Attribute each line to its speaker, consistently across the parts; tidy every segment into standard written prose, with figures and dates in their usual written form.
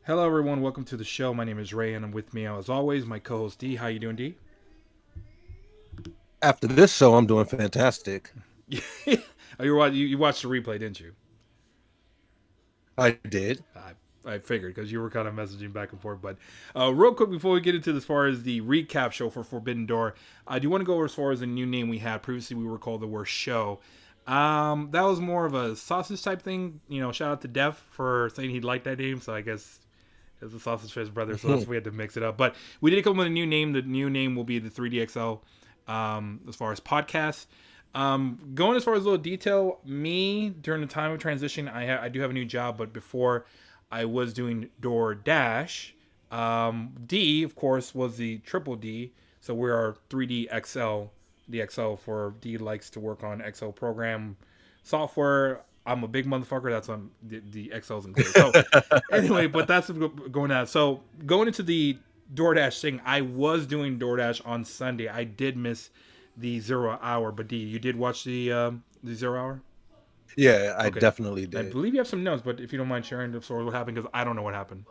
Speaker 1: Hello, everyone. Welcome to the show. My name is Ray, and I'm with me, as always, my co-host Dee. How you doing, Dee?
Speaker 2: After this show, I'm doing fantastic.
Speaker 1: Oh, you watched the replay, didn't you?
Speaker 2: I did.
Speaker 1: I figured because you were kind of messaging back and forth. But real quick before we get into as far as the recap show for Forbidden Door, I do want to go over as far as the new name we had. Previously, we were called the Worst Show. That was more of a sausage type thing. You know, shout out to Def for saying he'd like that name. So I guess it's a Sausage Fest brother. So that's we had to mix it up. But we did come up with a new name. The new name will be the 3DXL. As far as podcasts. Going as far as a little detail, me during the time of transition, I do have a new job, but before I was doing DoorDash. D, of course, was the triple D, so we are 3D XL. The XL for D likes to work on XL program software. I'm a big motherfucker. That's on the XL's included. So anyway, but that's going on. So going into the DoorDash thing, I was doing DoorDash on Sunday. I did miss the 0 hour, but D, you did watch the 0 hour.
Speaker 2: Yeah, I
Speaker 1: Okay,
Speaker 2: definitely
Speaker 1: I
Speaker 2: did.
Speaker 1: believe you have some notes, but if you don't mind sharing the story, what happened, because I don't know what happened.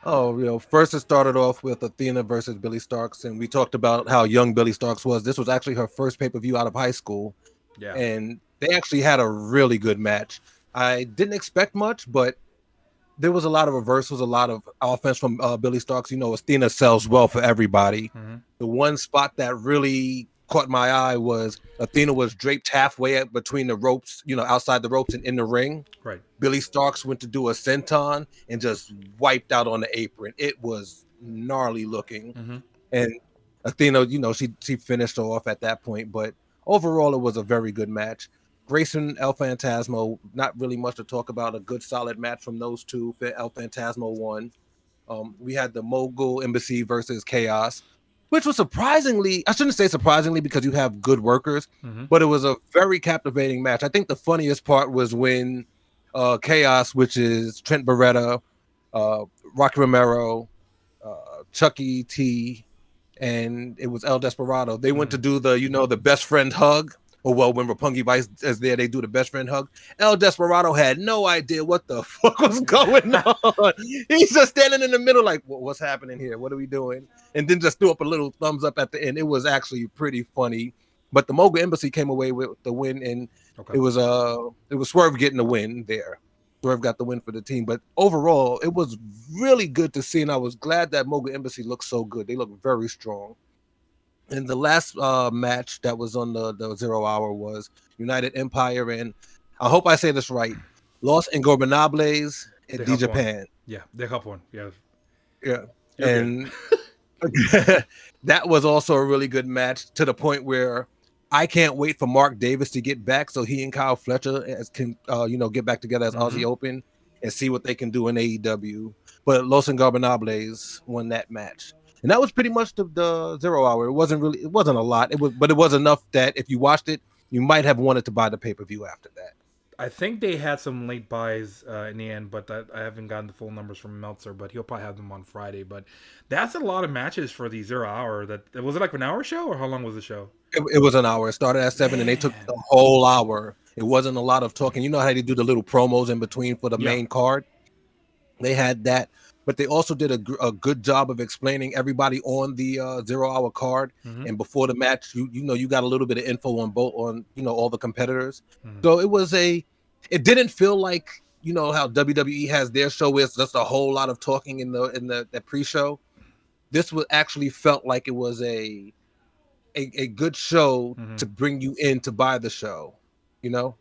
Speaker 2: Oh, first it started off with Athena versus Billy Starks, and we talked about how young Billy Starks was. This was actually her first pay-per-view out of high school,
Speaker 1: Yeah.
Speaker 2: and they actually had a really good match. I didn't expect much, but there was a lot of reversals, a lot of offense from Billy Starks. Athena sells well for everybody.
Speaker 1: Mm-hmm.
Speaker 2: The one spot that really caught my eye was Athena was draped halfway between the ropes, outside the ropes and in the ring.
Speaker 1: Right.
Speaker 2: Billy Starks went to do a senton and just wiped out on the apron. It was gnarly looking.
Speaker 1: Mm-hmm.
Speaker 2: And Athena, she finished off at that point. But overall, it was a very good match. Grayson El Phantasmo, not really much to talk about. A good solid match from those two. El Phantasmo won. We had the Mogul Embassy versus Chaos, which was surprisingly, I shouldn't say surprisingly because you have good workers,
Speaker 1: Mm-hmm.
Speaker 2: but it was a very captivating match. I think the funniest part was when Chaos, which is Trent Beretta, uh, Rocky Romero, Chucky T, and it was El Desperado. They went to
Speaker 1: Mm-hmm.
Speaker 2: do the best friend hug. Or well, when Roppongi Vice is there, they do the best friend hug. El Desperado had no idea what the fuck was going on. He's just standing in the middle, like, what's happening here? What are we doing? And then just threw up a little thumbs up at the end. It was actually pretty funny. But the Mogul Embassy came away with the win, and
Speaker 1: Okay.
Speaker 2: it was Swerve getting the win there. Swerve got the win for the team. But overall, it was really good to see, and I was glad that Mogul Embassy looked so good. They look very strong. And the last match that was on the 0 hour was United Empire, and I hope I say this right, Los Ingobernables and
Speaker 1: They
Speaker 2: D
Speaker 1: helped one.
Speaker 2: Japan.
Speaker 1: Yeah, they helped one. Yeah,
Speaker 2: Yeah.
Speaker 1: you're good.
Speaker 2: And that was also a really good match to the point where I can't wait for Mark Davis to get back so he and Kyle Fletcher can get back together as
Speaker 1: Mm-hmm.
Speaker 2: Aussie Open and see what they can do in AEW. But Los Ingobernables won that match. And that was pretty much the 0 hour. It wasn't a lot. It was enough that if you watched it, you might have wanted to buy the pay-per-view after that.
Speaker 1: I think they had some late buys in the end, but I haven't gotten the full numbers from Meltzer. But he'll probably have them on Friday. But that's a lot of matches for the 0 hour. That was it like an hour show, or how long was the show?
Speaker 2: It was an hour. It started at 7 and they took
Speaker 1: Man,
Speaker 2: the whole hour. It wasn't a lot of talking. You know how they do the little promos in between for the
Speaker 1: yeah.
Speaker 2: main card? They had that, but they also did a good job of explaining everybody on the 0 hour card.
Speaker 1: Mm-hmm.
Speaker 2: And before the match, you got a little bit of info on both on all the competitors.
Speaker 1: Mm-hmm.
Speaker 2: So it didn't feel like how WWE has their show is just a whole lot of talking in the pre-show. This was actually felt like it was a good show
Speaker 1: Mm-hmm.
Speaker 2: to bring you in to buy the show. You know,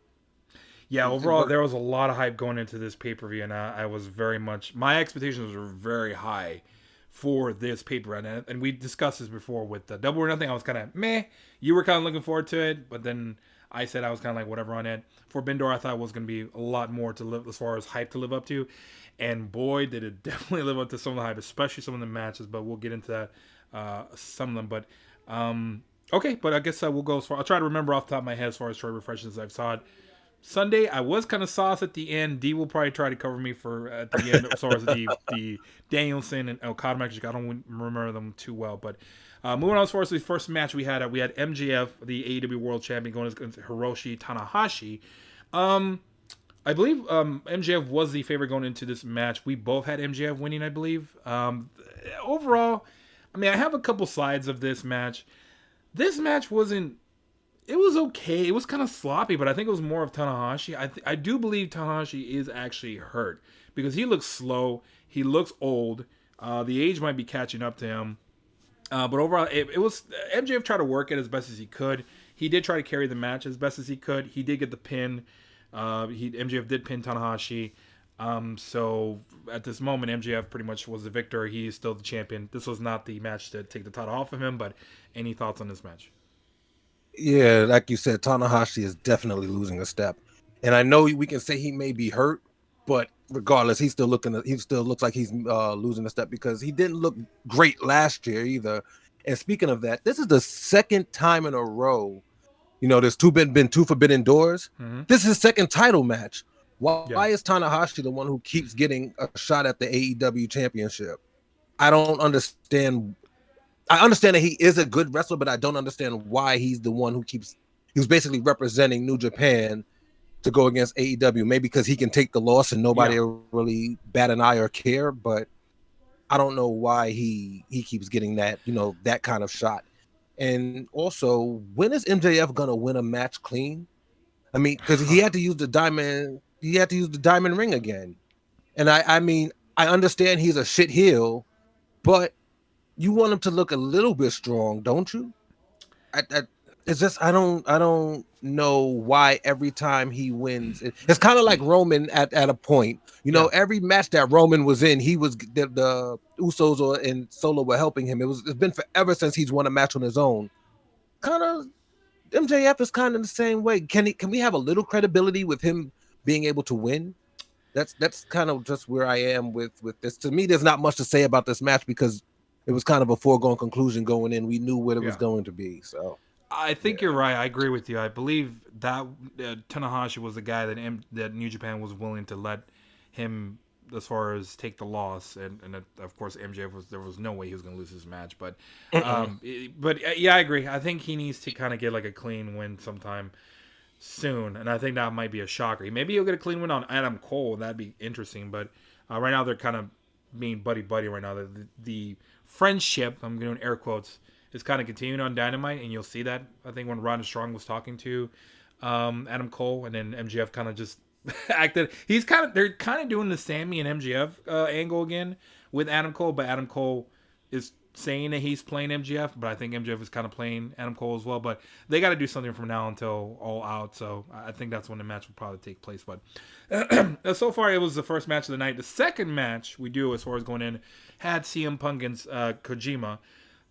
Speaker 1: Yeah,
Speaker 2: it
Speaker 1: overall,
Speaker 2: worked.
Speaker 1: there was a lot of hype going into this pay per view, and I was very much my expectations were very high for this pay per view, and we discussed this before with the Double or Nothing. I was kind of meh. You were kind of looking forward to it, but then I said I was kind of like whatever on it. For Bindor, I thought it was going to be a lot more to live as far as hype to live up to, and boy, did it definitely live up to some of the hype, especially some of the matches. But we'll get into that some of them, but. Okay, but I guess we'll go as far. I'll try to remember off the top of my head as far as short refreshments I've saw it. Sunday, I was kind of sauce at the end. D will probably try to cover me for at the end as far as the Danielson and Okada matches. I don't remember them too well, but moving on as far as the first match we had MJF, the AEW World Champion, going against Hiroshi Tanahashi. Um, I believe MJF was the favorite going into this match. We both had MJF winning, I believe. Overall, I mean, I have a couple sides of this match. This match wasn't. It was okay. It was kind of sloppy, but I think it was more of Tanahashi. I do believe Tanahashi is actually hurt because he looks slow. He looks old. The age might be catching up to him. But overall, it was MJF tried to work it as best as he could. He did try to carry the match as best as he could. He did get the pin. MJF did pin Tanahashi. So at this moment, MJF pretty much was the victor. He is still the champion. This was not the match to take the title off of him. But any thoughts on this match?
Speaker 2: Yeah, like you said, Tanahashi is definitely losing a step, and I know we can say he may be hurt, but regardless, he still looks like he's losing a step because he didn't look great last year either. And speaking of that, this is the second time in a row. There's been two Forbidden Doors.
Speaker 1: Mm-hmm.
Speaker 2: This is his second title match.
Speaker 1: Yeah.
Speaker 2: Why is Tanahashi the one who keeps getting a shot at the AEW championship? I don't understand. I understand that he is a good wrestler, but I don't understand why he's the one who's basically representing New Japan to go against AEW. Maybe because he can take the loss and nobody will really bat an eye or care, but I don't know why he keeps getting that, that kind of shot. And also, when is MJF gonna win a match clean? I mean, because he had to use the diamond ring again. And I mean, I understand he's a shit heel, but you want him to look a little bit strong, don't you? It's just I don't know why every time he wins, it's kind of like Roman at a point. Every match that Roman was in, he was the Usos and Solo were helping him. It's been forever since he's won a match on his own. Kind of MJF is kind of the same way. Can we have a little credibility with him being able to win? That's kind of just where I am with this. To me, there's not much to say about this match because it was kind of a foregone conclusion going in. We knew what it was going to be. So
Speaker 1: I think you're right. I agree with you. I believe that Tanahashi was the guy that New Japan was willing to let him, as far as take the loss, and of course MJF there was no way he was going to lose his match. But yeah, I agree. I think he needs to kind of get like a clean win sometime soon, and I think that might be a shocker. Maybe he'll get a clean win on Adam Cole. That'd be interesting. But right now they're kind of being buddy right now. The friendship, I'm doing air quotes, is kind of continuing on Dynamite, and you'll see that. I think when Ron Strong was talking to Adam Cole, and then MJF kind of just acted. They're kind of doing the Sammy and MJF angle again with Adam Cole, but Adam Cole is saying that he's playing MJF, but I think MJF is kind of playing Adam Cole as well. But they got to do something from now until All Out, so I think that's when the match will probably take place. But so far, it was the first match of the night. The second match we do, as far as going in, had CM Punk against Kojima.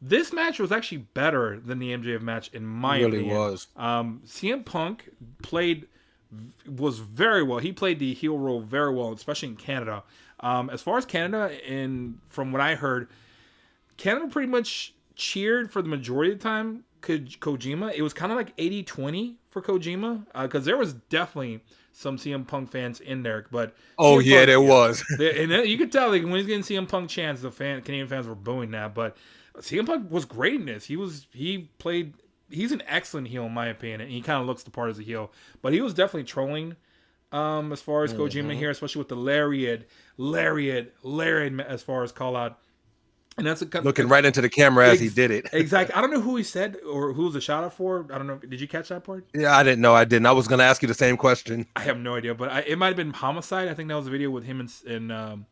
Speaker 1: This match was actually better than the MJF match, in my opinion. It really was. CM Punk was very well. He played the heel role very well, especially in Canada. As far as Canada, and from what I heard, Canada pretty much cheered for the majority of the time Kojima. It was kind of like 80-20 for Kojima, because there was definitely some CM Punk fans in there. But
Speaker 2: there was.
Speaker 1: And you could tell, like, when he's getting CM Punk chants, Canadian fans were booing that. But CM Punk was great in this. He's an excellent heel in my opinion, and he kind of looks the part as a heel. But he was definitely trolling as far as Kojima here, especially with the lariat as far as call out. And that's
Speaker 2: looking right into the camera as he did it.
Speaker 1: Exactly. I don't know who he said or who was the shout out for. I don't know. Did you catch that part?
Speaker 2: Yeah, I didn't know. I didn't. I was going to ask you the same question.
Speaker 1: I have no idea, but it might have been Homicide. I think that was a video with him and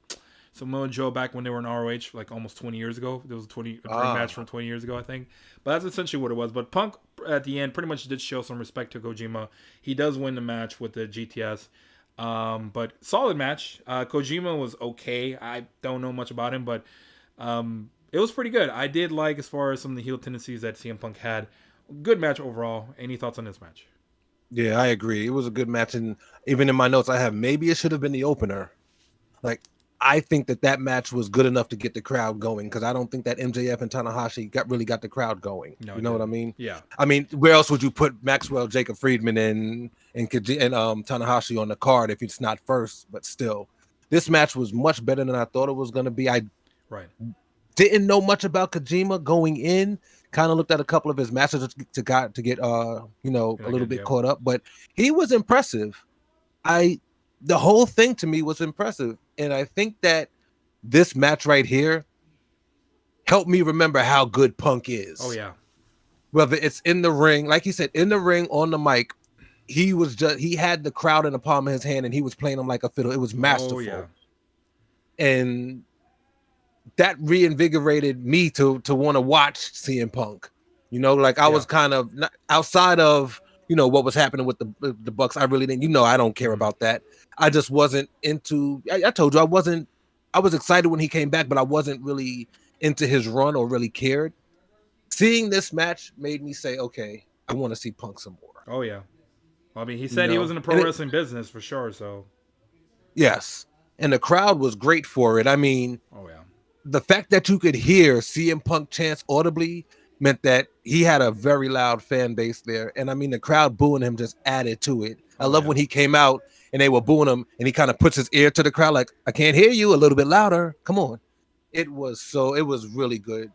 Speaker 1: Samoa Joe back when they were in ROH, like almost 20 years ago. There was a match from 20 years ago, I think. But that's essentially what it was. But Punk, at the end, pretty much did show some respect to Kojima. He does win the match with the GTS. But solid match. Kojima was okay. I don't know much about him, but it was pretty good. I did like, as far as some of the heel tendencies that CM Punk had. Good match overall. Any thoughts on this match?
Speaker 2: Yeah, I agree. It was a good match, and even in my notes I have, maybe it should have been the opener. Like, I think that match was good enough to get the crowd going, because I don't think that MJF and Tanahashi really got the crowd going. No, you know what I mean?
Speaker 1: Yeah.
Speaker 2: I mean, where else would you put Maxwell, Jacob Friedman, and Tanahashi on the card if it's not first? But still, this match was much better than I thought it was going to be. I didn't know much about Kojima going in. Kind of looked at a couple of his matches to get a little bit caught up, but he was impressive. I the whole thing to me was impressive. And I think that this match right here helped me remember how good Punk
Speaker 1: Oh
Speaker 2: is.
Speaker 1: yeah.
Speaker 2: Whether it's in the ring, like he said, in the ring, on the mic, he had the crowd in the palm of his hand and he was playing them like a fiddle. It was
Speaker 1: Oh yeah.
Speaker 2: masterful. And that reinvigorated me to want to watch CM Punk. You know, like I
Speaker 1: Yeah.
Speaker 2: was kind of outside of, you know, what was happening with the Bucks. I really didn't, you know, I don't care about that. I just wasn't into. I told you I wasn't. I was excited when he came back, but I wasn't really into his run or really cared. Seeing this match made me say, okay, I want to see Punk some more.
Speaker 1: Oh yeah. Well, I mean, he
Speaker 2: You
Speaker 1: said he was
Speaker 2: know,
Speaker 1: in the pro
Speaker 2: and it,
Speaker 1: wrestling business for sure. So.
Speaker 2: yes, and the crowd was great for it. I mean,
Speaker 1: Oh yeah.
Speaker 2: the fact that you could hear CM Punk chants audibly meant that he had a very loud fan base there. And I mean, the crowd booing him just added to it. I
Speaker 1: Oh
Speaker 2: love
Speaker 1: yeah.
Speaker 2: when he came out and they were booing him and he kind of puts his ear to the crowd like, I can't hear you, a little bit louder. Come on. It was really good.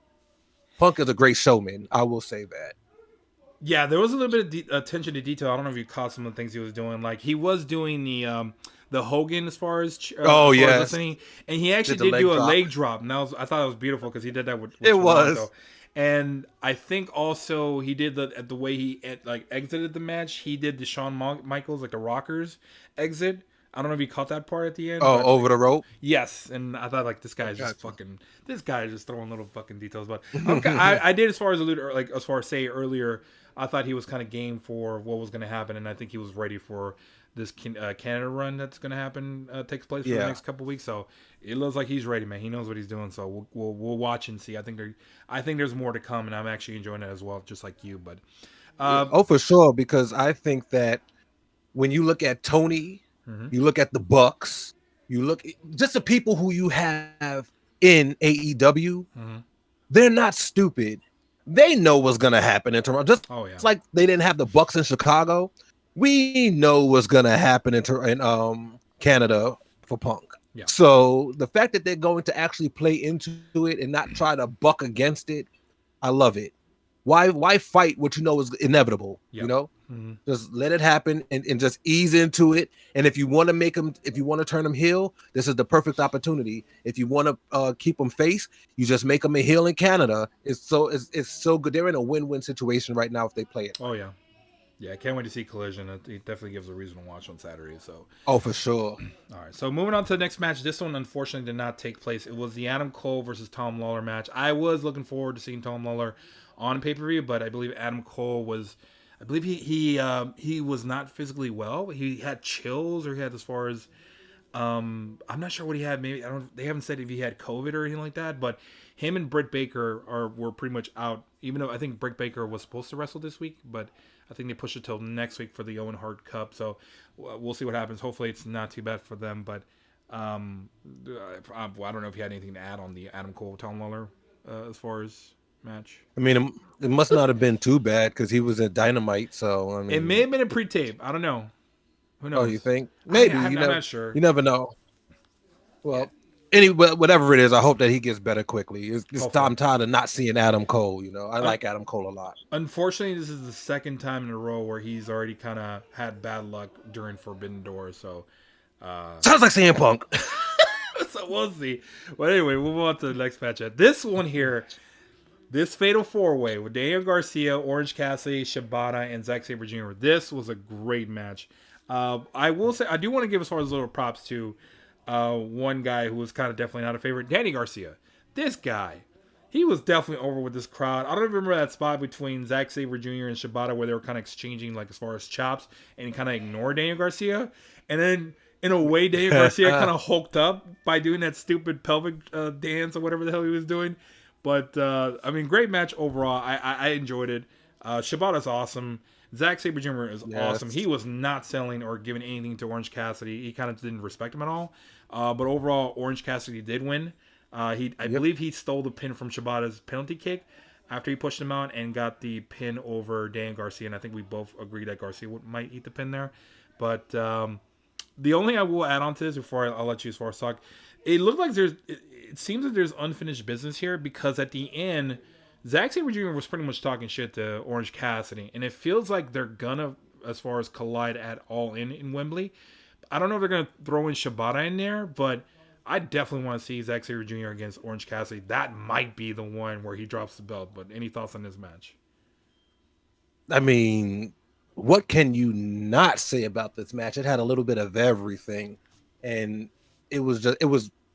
Speaker 2: Punk is a great showman. I will say that.
Speaker 1: Yeah, there was a little bit of attention to detail. I don't know if you caught some of the things he was doing. Like he was doing the Hogan
Speaker 2: Oh,
Speaker 1: as far as
Speaker 2: yes.
Speaker 1: listening, and he actually
Speaker 2: Did the
Speaker 1: did
Speaker 2: leg
Speaker 1: do a
Speaker 2: drop.
Speaker 1: leg drop. And I thought it was beautiful because he did that with
Speaker 2: It
Speaker 1: Toronto.
Speaker 2: was.
Speaker 1: And I think also he did the way he like exited the match. He did the Shawn Michaels like the Rockers exit. I don't know if you caught that part at the end,
Speaker 2: Oh,
Speaker 1: but
Speaker 2: over the rope.
Speaker 1: yes, and I thought like this guy
Speaker 2: I
Speaker 1: is just
Speaker 2: got you.
Speaker 1: fucking. This guy is just throwing little fucking details. But I did as far as allude like as far as say earlier. I thought he was kind of game for what was going to happen, and I think he was ready for this Canada run that's going to happen takes place for the
Speaker 2: Yeah.
Speaker 1: next couple weeks. So it looks like he's ready, man. He knows what he's doing. So we'll watch and see. I think there's more to come, and I'm actually enjoying it as well, just like you. But
Speaker 2: Yeah.
Speaker 1: uh,
Speaker 2: Oh, for sure. Because I think that when you look at Tony,
Speaker 1: mm-hmm,
Speaker 2: you look at the Bucks, you look just the people who you have in AEW,
Speaker 1: mm-hmm.
Speaker 2: they're not stupid. They know what's gonna happen in Toronto. Just
Speaker 1: Oh yeah,
Speaker 2: like they didn't have the Bucks in Chicago, we know what's gonna happen in Canada for Punk.
Speaker 1: yeah,
Speaker 2: So the fact that they're going to actually play into it and not try to buck against it, I love it. Why fight what you know is inevitable? You
Speaker 1: yep.
Speaker 2: know,
Speaker 1: Mm-hmm.
Speaker 2: just let it happen and just ease into it. And if you want to make them, if you want to turn them heel, this is the perfect opportunity. If you want to keep them face, you just make them a heel in Canada. It's so good. They're in a win-win situation right now if they play it
Speaker 1: Oh
Speaker 2: right.
Speaker 1: yeah. Yeah, I can't wait to see Collision. It definitely gives a reason to watch on Saturday. So,
Speaker 2: Oh, for sure.
Speaker 1: all right. So moving on to the next match. This one unfortunately did not take place. It was the Adam Cole versus Tom Lawler match. I was looking forward to seeing Tom Lawler on pay per view, but I believe Adam Cole was. I believe he was not physically well. He had chills, or he had as far as I'm not sure what he had. Maybe I don't. They haven't said if he had COVID or anything like that. But him and Britt Baker were pretty much out. Even though I think Britt Baker was supposed to wrestle this week, but I think they pushed it till next week for the Owen Hart Cup. So we'll see what happens. Hopefully, it's not too bad for them. But I don't know if you had anything to add on the Adam Cole Tom Lawler as far as match.
Speaker 2: I mean, it must not have been too bad because he was at Dynamite. So I
Speaker 1: It may
Speaker 2: mean,
Speaker 1: have been a pre-tape. I don't know. Who
Speaker 2: oh, you
Speaker 1: knows?
Speaker 2: think maybe
Speaker 1: I'm not sure.
Speaker 2: you never know.
Speaker 1: Yeah,
Speaker 2: Well, anyway, whatever it is, I hope that he gets better quickly.
Speaker 1: hopefully.
Speaker 2: I'm tired of not seeing Adam Cole. You know, I
Speaker 1: Un-
Speaker 2: like Adam Cole a lot.
Speaker 1: Unfortunately, this is the second time in a row where he's already kind of had bad luck during Forbidden Door. So, uh,
Speaker 2: Sounds like CM Punk.
Speaker 1: so we'll see. But anyway, we'll move on to the next matchup. This one here, this Fatal 4-Way with Daniel Garcia, Orange Cassidy, Shibata, and Zack Sabre Jr. This was a great match. I will say, I do want to give as far as little props to one guy who was kind of definitely not a favorite, Danny Garcia. This guy, he was definitely over with this crowd. I don't even remember that spot between Zack Sabre Jr. and Shibata where they were kind of exchanging like as far as chops, and he kind of ignored Daniel Garcia. And then in a way, Daniel Garcia kind of hulked up by doing that stupid pelvic dance or whatever the hell he was doing. But I mean, great match overall. I enjoyed it. Shibata's awesome. Zack Sabre Jr. is awesome. He
Speaker 2: Yes.
Speaker 1: was not selling or giving anything to Orange Cassidy. He kind of didn't respect him at all. But overall, Orange Cassidy did win. I
Speaker 2: Yep.
Speaker 1: believe he stole the pin from Shibata's penalty kick after he pushed him out and got the pin over Dan Garcia. And I think we both agreed that Garcia might eat the pin there. But the only thing I will add on to this before I'll let you as far as talk, it looked like it seems that there's unfinished business here because at the end, Zack Sabre Jr. was pretty much talking shit to Orange Cassidy, and it feels like they're gonna, as far as collide at All In Wembley. I don't know if they're gonna throw in Shibata in there, but I definitely want to see Zack Sabre Jr. against Orange Cassidy. That might be the one where he drops the belt. But any thoughts on this match?
Speaker 2: I mean, what can you not say about this match? It had a little bit of everything, and it was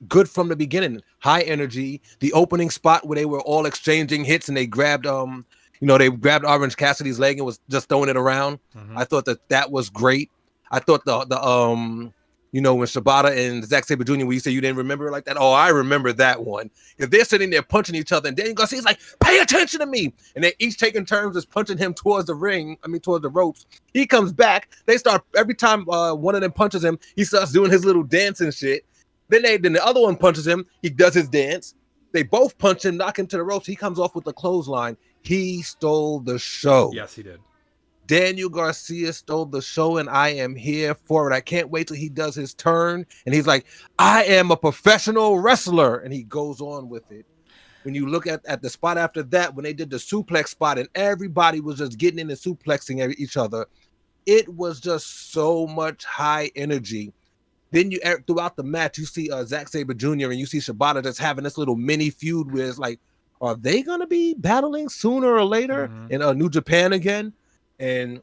Speaker 2: good from the beginning. High energy. The opening spot where they were all exchanging hits and they grabbed they grabbed Orange Cassidy's leg and was just throwing it around.
Speaker 1: Mm-hmm.
Speaker 2: I thought that was great. I thought when Shibata and Zack Sabre Jr. when you say you didn't remember it like that. Oh, I remember that one. Because they're sitting there punching each other, and Daniel Garcia's like, pay attention to me. And they're each taking turns just punching him towards the ring, towards the ropes. He comes back. They start, every time one of them punches him, he starts doing his little dance and shit. Then the other one punches him. He does his dance. They both punch him, knock him to the ropes. He comes off with the clothesline. He stole the show.
Speaker 1: Yes, he did.
Speaker 2: Daniel Garcia stole the show, and I am here for it. I can't wait till he does his turn, and he's like, I am a professional wrestler, and he goes on with it. When you look at the spot after that, when they did the suplex spot, and everybody was just getting in and suplexing each other, it was just so much high energy. Then throughout the match, you see Zack Sabre Jr. and you see Shibata just having this little mini feud where it's like, are they going to be battling sooner or later in New Japan again? And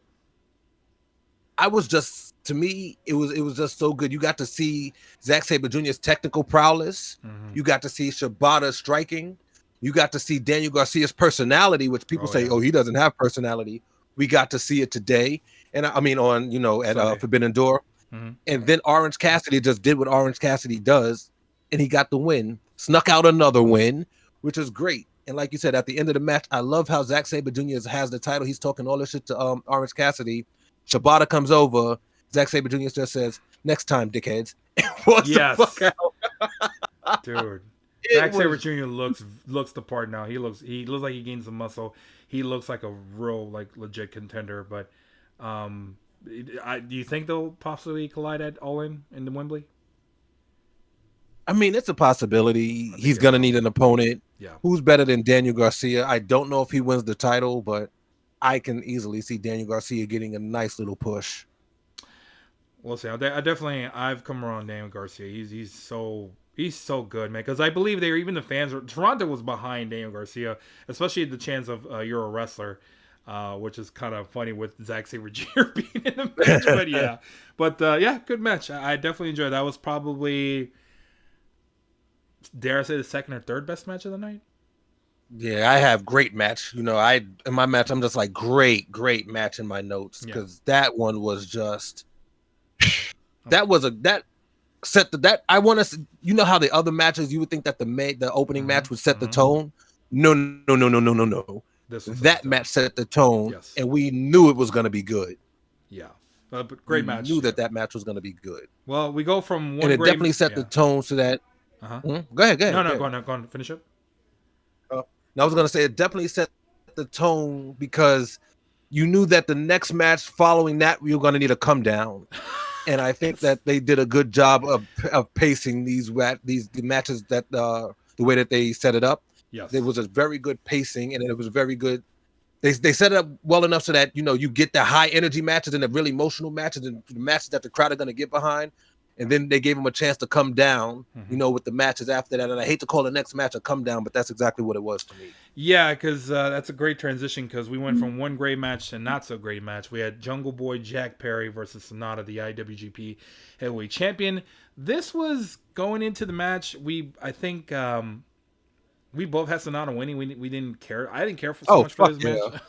Speaker 2: I was just, to me, it was just so good. You got to see Zack Sabre Jr.'s technical prowess. You got to see Shibata striking. You got to see Daniel Garcia's personality, which people say, he doesn't have personality. We got to see it today. And I mean, at Forbidden Door. And then Orange Cassidy just did what Orange Cassidy does, and he got the win. Snuck out another win, which is great. And like you said, at the end of the match, I love how Zack Sabre Jr. has the title. He's talking all this shit to Orange Cassidy. Shibata comes over. Zack Sabre Jr. just says, "Next time, dickheads."
Speaker 1: Yes, the fuck out. Dude. Zack Sabre Jr. looks the part now. He looks like he gains some muscle. He looks like a real legit contender. But do you think they'll possibly collide at All In the Wembley?
Speaker 2: I mean, it's a possibility. He's going to need an opponent.
Speaker 1: Yeah.
Speaker 2: Who's better than Daniel Garcia? I don't know if he wins the title, but I can easily see Daniel Garcia getting a nice little push.
Speaker 1: We'll see. I've come around Daniel Garcia. He's so good, man. Because I believe even the fans, Toronto was behind Daniel Garcia, especially the chance of you're a wrestler. Which is kind of funny with Zack Sabre Jr. being in the match, but yeah, good match. I definitely enjoyed it. That was probably, dare I say, the second or third best match of the night.
Speaker 2: Yeah, I have great match. In my match, I'm just like great match in my notes because that one was just that set that I want to. How the other matches you would think that the opening match would set the tone. No. That match set the tone, and we knew it was going to be good.
Speaker 1: Yeah, but great match.
Speaker 2: Knew that match was going to be good.
Speaker 1: Well, we go from one,
Speaker 2: and it definitely set the tone so that. Go ahead.
Speaker 1: No, go on. Finish up.
Speaker 2: I was going to say it definitely set the tone because you knew that the next match following that you were going to need a come down, and I think that they did a good job of pacing the matches that the way that they set it up.
Speaker 1: Yes,
Speaker 2: there was a very good pacing, and it was very good. They set it up well enough so that you get the high energy matches and the really emotional matches and the matches that the crowd are going to get behind, and then they gave them a chance to come down. With the matches after that. And I hate to call the next match a come down, but that's exactly what it was to me.
Speaker 1: Yeah, because that's a great transition because we went from one great match to not so great match. We had Jungle Boy Jack Perry versus Sonata, the IWGP Heavyweight Champion. This was going into the match. I think. We both had Sonata winning. We didn't care. I didn't care so much for this match.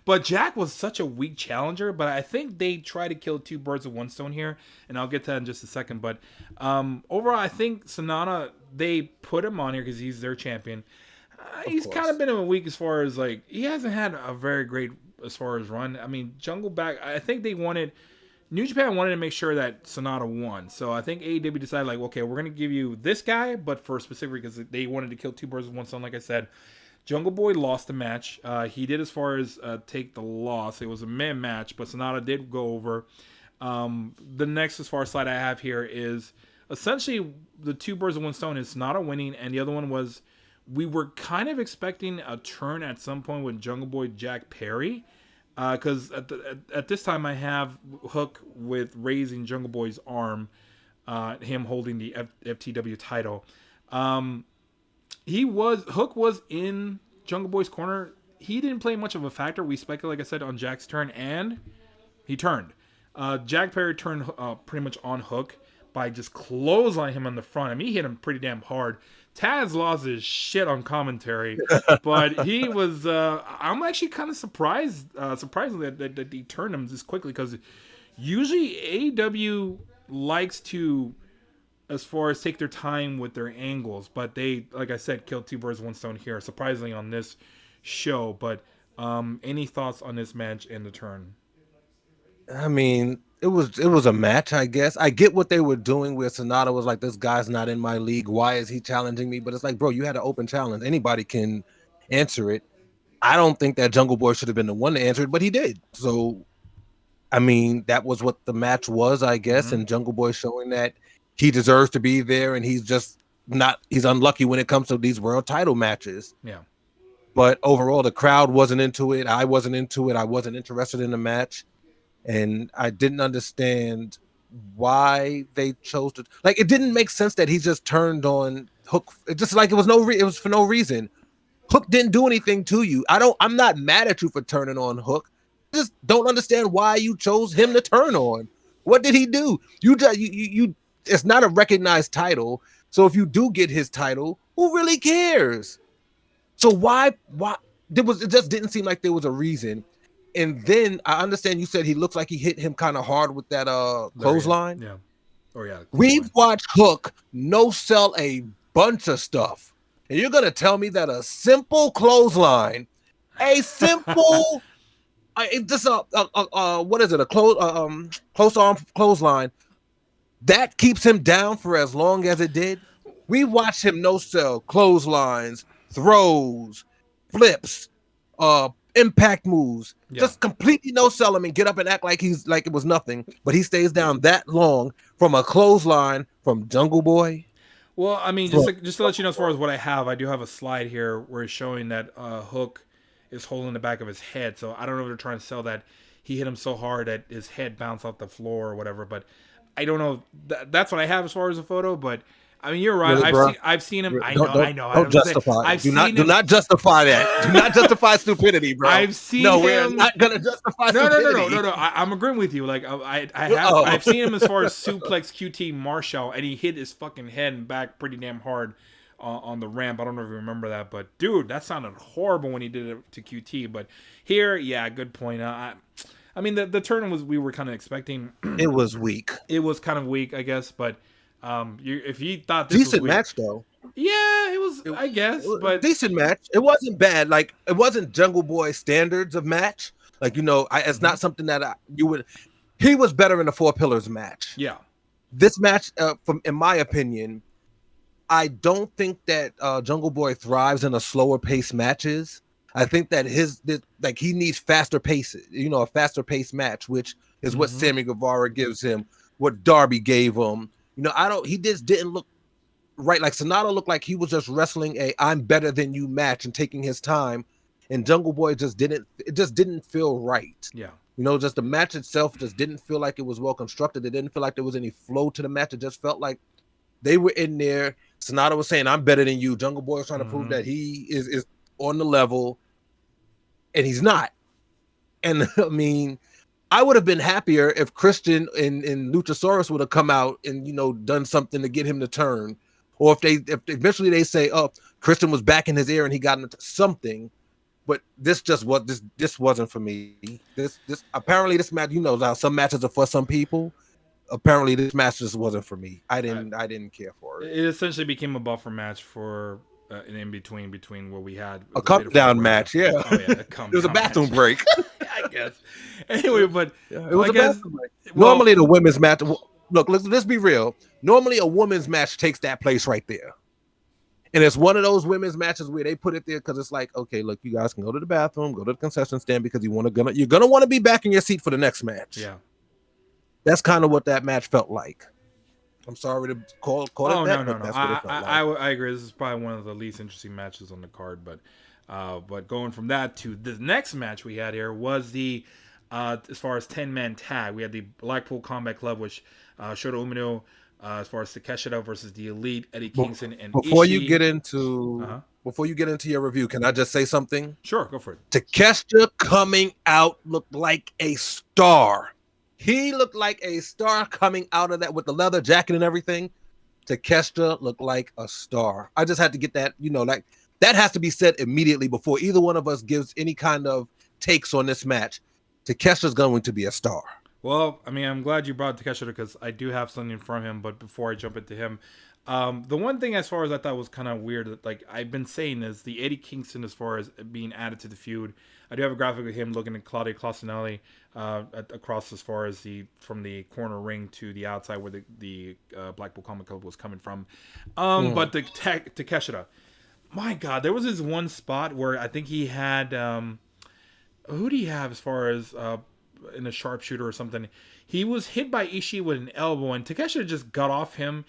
Speaker 1: But Jack was such a weak challenger. But I think they try to kill two birds with one stone here. And I'll get to that in just a second. But overall, I think Sonata, they put him on here because he's their champion. He's kind of been a week as far as he hasn't had a very great as far as run. I mean, I think they wanted... New Japan wanted to make sure that Sonata won. So I think AEW decided, okay, we're going to give you this guy, but for specific because they wanted to kill two birds with one stone, like I said. Jungle Boy lost the match. He did as far as take the loss. It was a man match, but Sonata did go over. The next as far as slide I have here is essentially the two birds with one stone is Sonata winning, and the other one was we were kind of expecting a turn at some point with Jungle Boy Jack Perry. Because at this time I have Hook with raising Jungle Boy's arm, him holding the FTW title. Um, Hook was in Jungle Boy's corner. He didn't play much of a factor. We speculate, like I said, on Jack's turn, and he turned. Jack Perry turned pretty much on Hook by just clotheslining him on the front. I mean, he hit him pretty damn hard. Taz lost his shit on commentary, but he was. I'm actually kind of surprised, surprisingly, that he turned him this quickly, because usually AEW likes to, as far as take their time with their angles, but they, like I said, killed two birds with one stone here, surprisingly on this show. But any thoughts on this match and the turn?
Speaker 2: I mean, it was a match, I guess. I get what they were doing where Sonata was like, this guy's not in my league. Why is he challenging me? But it's like, bro, you had an open challenge. Anybody can answer it. I don't think that Jungle Boy should have been the one to answer it, but he did. So, I mean, that was what the match was, I guess.
Speaker 1: Mm-hmm.
Speaker 2: And Jungle Boy showing that he deserves to be there, and he's just not, he's unlucky when it comes to these world title matches.
Speaker 1: Yeah.
Speaker 2: But overall, the crowd wasn't into it. I wasn't into it. I wasn't interested in the match. And I didn't understand why they chose to, like, it didn't make sense that he just turned on Hook. It just like it was it was for no reason. Hook didn't do anything to you. I'm not mad at you for turning on Hook. I just don't understand why you chose him to turn on. What did he do? You it's not a recognized title. So if you do get his title, who really cares? So why it just didn't seem like there was a reason. And then I understand you said he looks like he hit him kind of hard with that clothesline.
Speaker 1: Yeah. Oh yeah.
Speaker 2: We've watched Hook no sell a bunch of stuff. And you're gonna tell me that a simple clothesline, a simple just what is it, a close arm clothesline that keeps him down for as long as it did? We watched him no sell clotheslines, throws, flips, impact moves, just completely no sell him and get up and act like he's like it was nothing, but he stays down that long from a clothesline from Jungle Boy.
Speaker 1: Well, I mean, just to let you know, as far as what I have, I do have a slide here where it's showing that Hook is holding the back of his head. So I don't know if they're trying to sell that he hit him so hard that his head bounced off the floor or whatever, but I don't know. That's what I have as far as a photo, but I mean, you're right.
Speaker 2: Really,
Speaker 1: I've seen him. I know.
Speaker 2: Don't justify. Do not justify that. Do not justify stupidity, bro.
Speaker 1: I've seen
Speaker 2: no,
Speaker 1: him.
Speaker 2: we're not gonna justify stupidity.
Speaker 1: No. I'm agreeing with you. Like I've seen him as far as suplex QT Marshall, and he hit his fucking head and back pretty damn hard on the ramp. I don't know if you remember that, but dude, that sounded horrible when he did it to QT. But here, yeah, good point. I mean, the turn we were kind of expecting.
Speaker 2: It was weak.
Speaker 1: It was kind of weak, I guess, but. If you thought this
Speaker 2: decent
Speaker 1: was
Speaker 2: match though,
Speaker 1: yeah, it was. I guess, but
Speaker 2: decent match. It wasn't bad. Like it wasn't Jungle Boy standards of match. Like it's not something that you would. He was better in the Four Pillars match.
Speaker 1: Yeah,
Speaker 2: this match, in my opinion, I don't think that Jungle Boy thrives in a slower pace matches. I think that he needs faster paces. A faster pace match, which is what Sammy Guevara gives him. What Darby gave him. He just didn't look right. Like Sonata looked like he was just wrestling a I'm better than you match and taking his time. And Jungle Boy it just didn't feel right.
Speaker 1: Yeah.
Speaker 2: Just the match itself just didn't feel like it was well constructed. It didn't feel like there was any flow to the match. It just felt like they were in there. Sonata was saying, I'm better than you. Jungle Boy was trying to prove that he is on the level. And he's not. And I mean, I would have been happier if Christian and Luchasaurus would have come out and done something to get him to turn, or if eventually they say, "Oh, Christian was back in his ear and he got into something," but this wasn't for me. This apparently this match, how some matches are for some people. Apparently this match just wasn't for me. I didn't care for it.
Speaker 1: It essentially became a buffer match for an in between what we had.
Speaker 2: A come down match, yeah.
Speaker 1: Oh yeah, it
Speaker 2: was a bathroom break.
Speaker 1: I guess. Anyway, but
Speaker 2: it was a bathroom break. Normally the women's match. Look, let's be real. Normally a women's match takes that place right there, and it's one of those women's matches where they put it there because it's like, okay, look, you guys can go to the bathroom, go to the concession stand because you're gonna want to be back in your seat for the next match.
Speaker 1: Yeah,
Speaker 2: that's kind of what that match felt like. I'm sorry to call it that.
Speaker 1: No. I agree. This is probably one of the least interesting matches on the card, but But going from that to the next match we had here was the as far as 10-man tag. We had the Blackpool Combat Club, which Shota Umino, as far as Takeshita versus the Elite, Eddie Kingston and
Speaker 2: Before you
Speaker 1: Ishii.
Speaker 2: get into your review, can I just say something?
Speaker 1: Sure, go for it.
Speaker 2: Takeshita coming out looked like a star. He looked like a star coming out of that with the leather jacket and everything. Takeshita looked like a star. I just had to get that, like that has to be said immediately before either one of us gives any kind of takes on this match. Takeshita's going to be a star.
Speaker 1: Well, I mean, I'm glad you brought Takeshita because I do have something from him. But before I jump into him, the one thing as far as I thought was kind of weird, that like I've been saying, is the Eddie Kingston as far as being added to the feud. I do have a graphic of him looking at Claudio Clausinelli across as far as from the corner ring to the outside where the Blackpool Combat Club was coming from. But the Takeshita, my God, there was this one spot where I think he had who do you have as far as in a sharpshooter or something? He was hit by Ishii with an elbow, and Takeshita just got off him,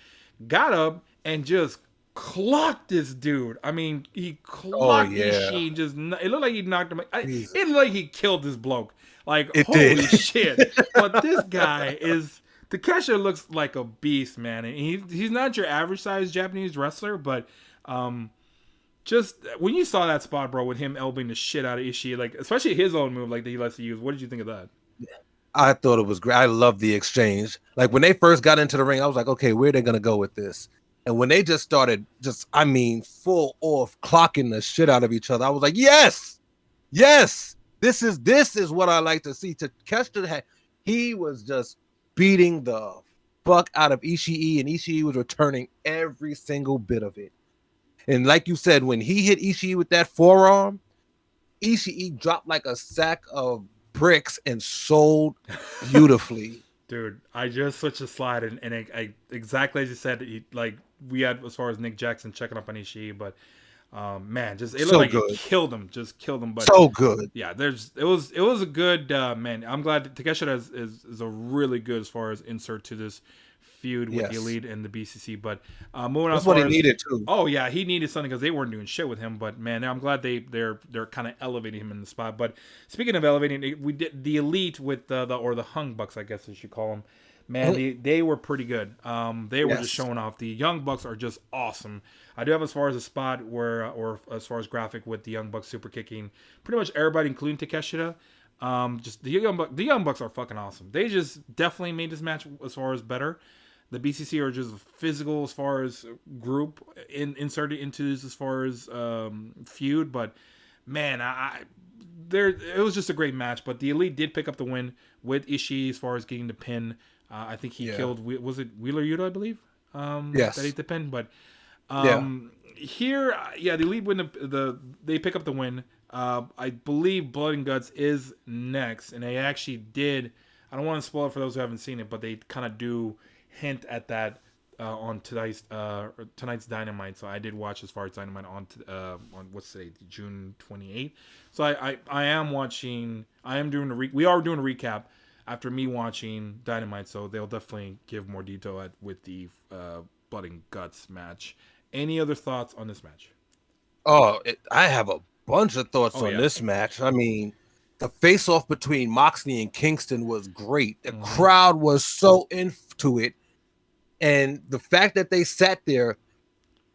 Speaker 1: got up, and just clocked this dude. I mean, he clocked Ishii. It looked like he knocked him. It looked like he killed this bloke. Like, holy shit! But this guy is. Takeshita looks like a beast, man. And he's not your average size Japanese wrestler, but just when you saw that spot, bro, with him elbowing the shit out of Ishii, like especially his own move, like that he lets to use. What did you think of that?
Speaker 2: I thought it was great. I love the exchange. Like when they first got into the ring, I was like, okay, where are they gonna go with this? And when they just started, full off clocking the shit out of each other, I was like, yes, this is what I like to see. Takeshita he was just beating the fuck out of Ishii, and Ishii was returning every single bit of it. And like you said, when he hit Ishii with that forearm, Ishii dropped like a sack of bricks and sold beautifully.
Speaker 1: Dude, I just switched the slide, and I exactly as you said, we had as far as Nick Jackson checking up on Ishii, but man, it looked like good. It killed him, But
Speaker 2: so good.
Speaker 1: Yeah, it was a good man. I'm glad Takeshita is a really good as far as insert to this feud with the Elite and the BCC. But moving on,
Speaker 2: that's what he needed too.
Speaker 1: Oh yeah, he needed something because they weren't doing shit with him. But man, I'm glad they're kind of elevating him in the spot. But speaking of elevating, we did the Elite with the Hung Bucks, I guess you should call them. Man, they were pretty good. They were just showing off. The Young Bucks are just awesome. I do have as far as a spot where, or as far as graphic with the Young Bucks super kicking pretty much everybody, including Takeshita. Just the Young Bucks are fucking awesome. They just definitely made this match as far as better. The BCC are just physical as far as group inserted into this as far as feud. But man, it was just a great match. But the Elite did pick up the win with Ishii as far as getting the pin. I think he killed, was it Wheeler Yuta, I believe?
Speaker 2: Yes.
Speaker 1: That ate the pin. But here, the Elite win they pick up the win. I believe Blood and Guts is next. And they actually did, I don't want to spoil it for those who haven't seen it, but they kind of do hint at that on tonight's Dynamite. So I did watch as far as Dynamite on what's today, June 28th. So I am watching. We are doing a recap after me watching Dynamite. So they'll definitely give more detail with the Blood and Guts match. Any other thoughts on this match?
Speaker 2: Oh, I have a bunch of thoughts on this match. I mean, the face-off between Moxley and Kingston was great. The crowd was so into it. And the fact that they sat there,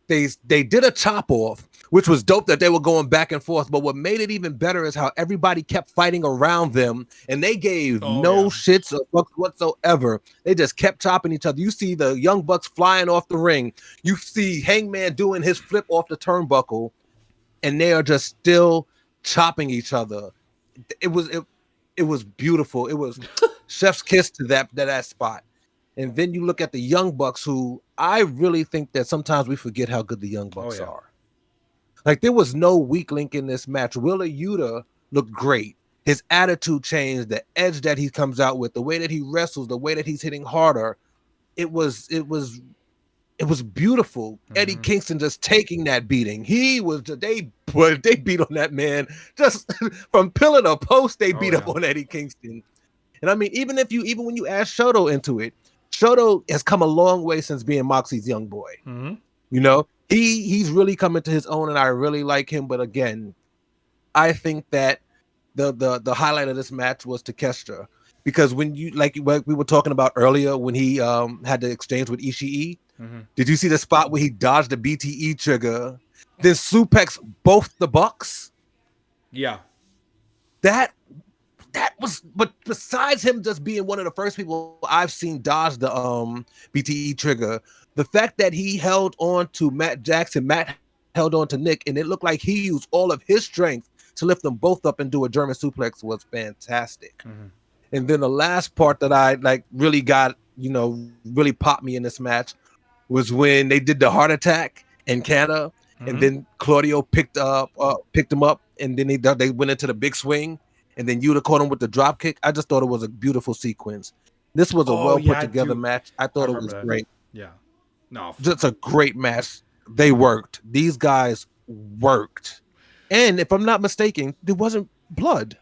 Speaker 2: they did a chop off, which was dope that they were going back and forth. But what made it even better is how everybody kept fighting around them, and they gave no shits whatsoever. They just kept chopping each other. You see the Young Bucks flying off the ring. You see Hangman doing his flip off the turnbuckle, and they are just still chopping each other. It was beautiful. It was chef's kiss to that spot. And then you look at the Young Bucks, who I really think that sometimes we forget how good the Young Bucks are. Like, there was no weak link in this match. Wheeler Yuta looked great. His attitude changed, the edge that he comes out with, the way that he wrestles, the way that he's hitting harder. It was beautiful. Eddie Kingston just taking that beating. They beat on that man just from pillar to post. They beat up on Eddie Kingston. And I mean, even when you add Shoto into it, Shoto has come a long way since being Moxley's young boy. You know, he's really coming to his own, and I really like him. But again, I think that the highlight of this match was Takeshita, because when you like what we were talking about earlier when he had the exchange with Ishii,
Speaker 1: Mm-hmm.
Speaker 2: did you see the spot where he dodged the BTE trigger, then suplex both the Bucks?
Speaker 1: Yeah.
Speaker 2: That that was, but besides him just being one of the first people I've seen dodge the BTE trigger, the fact that he held on to Matt Jackson, Matt held on to Nick, and it looked like he used all of his strength to lift them both up and do a German suplex was fantastic.
Speaker 1: Mm-hmm.
Speaker 2: And then the last part that I like really got, really popped me in this match was when they did the heart attack in Canada, and
Speaker 1: Mm-hmm.
Speaker 2: then Claudio picked him up, and then they went into the big swing, and then Yuta caught him with the drop kick. I just thought it was a beautiful sequence. This was a
Speaker 1: Oh
Speaker 2: well
Speaker 1: yeah,
Speaker 2: put
Speaker 1: I
Speaker 2: together
Speaker 1: do.
Speaker 2: match. I
Speaker 1: I
Speaker 2: thought it
Speaker 1: remember
Speaker 2: was
Speaker 1: that.
Speaker 2: great.
Speaker 1: Yeah. No.
Speaker 2: Just a great match. They worked. These guys worked. And if I'm not mistaken, there wasn't blood.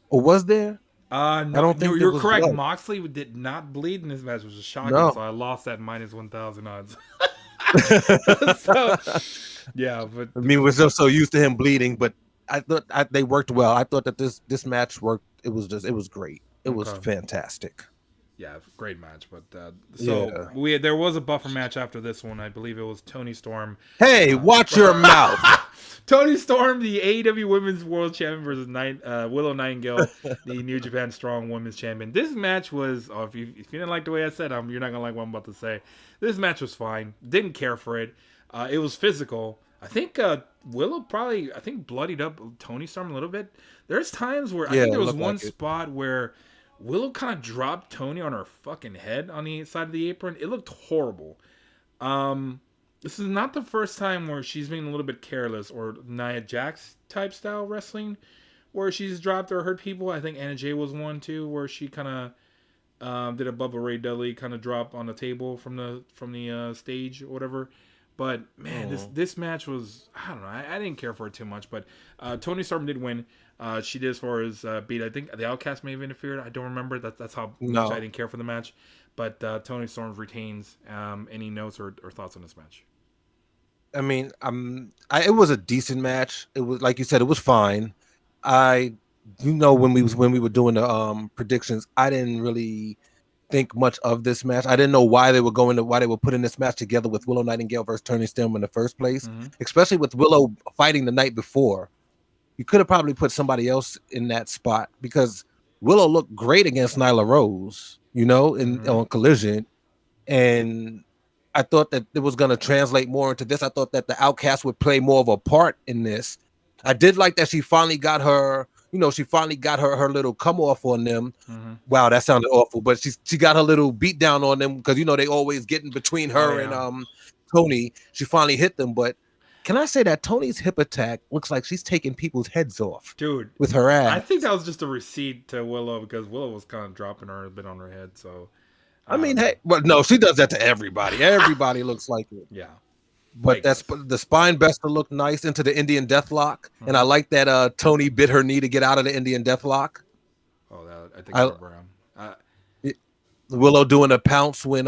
Speaker 2: Or was there? I
Speaker 1: No,
Speaker 2: don't think there
Speaker 1: you're
Speaker 2: was
Speaker 1: correct.
Speaker 2: blood.
Speaker 1: Moxley did not bleed in this match, which is shocking. So
Speaker 2: No.
Speaker 1: I lost that -1,000 odds. So yeah, but
Speaker 2: I mean, we're so used to him bleeding, but I thought they worked well. I thought that this match worked. It was great. It was
Speaker 1: okay.
Speaker 2: fantastic.
Speaker 1: Yeah, great match. But so
Speaker 2: Yeah.
Speaker 1: there was a buffer match after this one. I believe it was Tony Storm.
Speaker 2: Hey, watch your mouth.
Speaker 1: Tony Storm, the AEW Women's World Champion versus Willow Nightingale, the New Japan Strong Women's Champion. This match was, if you didn't like the way I said, you're not gonna like what I'm about to say. This match was fine. Didn't care for it. It was physical. I think Willow probably, bloodied up Tony Storm a little bit. There's times where I
Speaker 2: Yeah,
Speaker 1: think
Speaker 2: it
Speaker 1: there was
Speaker 2: looked
Speaker 1: one
Speaker 2: like it.
Speaker 1: spot where Willow kind of dropped Tony on her fucking head on the side of the apron. It looked horrible. This is not the first time where she's been a little bit careless or Nia Jax type style wrestling, where she's dropped or hurt people. I think Anna Jay was one too, where she kind of did a Bubba Ray Dudley kind of drop on the table from the stage or whatever. But man, this match was, I don't know. I didn't care for it too much, but Tony Storm did win. She did as far as beat. I think the Outcast may have interfered. I don't remember. That's how much I
Speaker 2: No.
Speaker 1: didn't care for the match. But Tony Storm retains. Any notes or thoughts on this match?
Speaker 2: I mean, it was a decent match. It was like you said, it was fine. I, when we were doing the predictions, I didn't really think much of this match. I didn't know why they were putting this match together with Willow Nightingale versus Tony Storm in the first place,
Speaker 1: Mm-hmm.
Speaker 2: especially with Willow fighting the night before. You could have probably put somebody else in that spot because Willow looked great against Nyla Rose, in
Speaker 1: Mm-hmm.
Speaker 2: on Collision, and I thought that it was going to translate more into this. I thought that the Outcast would play more of a part in this. I did like that she finally got her little come off on them.
Speaker 1: Mm-hmm.
Speaker 2: Wow, that sounded awful, but she got her little beat down on them because they always getting between
Speaker 1: Oh
Speaker 2: her and
Speaker 1: yeah,
Speaker 2: Tony. She finally hit them, but can I say that Tony's hip attack looks like she's taking people's heads off
Speaker 1: dude.
Speaker 2: with her
Speaker 1: I think
Speaker 2: ass?
Speaker 1: that was just a receipt to Willow because Willow was kind of dropping her a bit on her head. So
Speaker 2: I
Speaker 1: I
Speaker 2: mean,
Speaker 1: don't know.
Speaker 2: hey, but no, she does that to everybody. Everybody looks like it.
Speaker 1: Yeah, I
Speaker 2: But
Speaker 1: guess.
Speaker 2: the spine buster looked nice into the Indian Deathlock, and I
Speaker 1: Mm-hmm.
Speaker 2: like that Tony bit her knee to get out of the Indian Deathlock.
Speaker 1: Oh, I think I
Speaker 2: I
Speaker 1: remember him.
Speaker 2: it- Willow doing a pounce when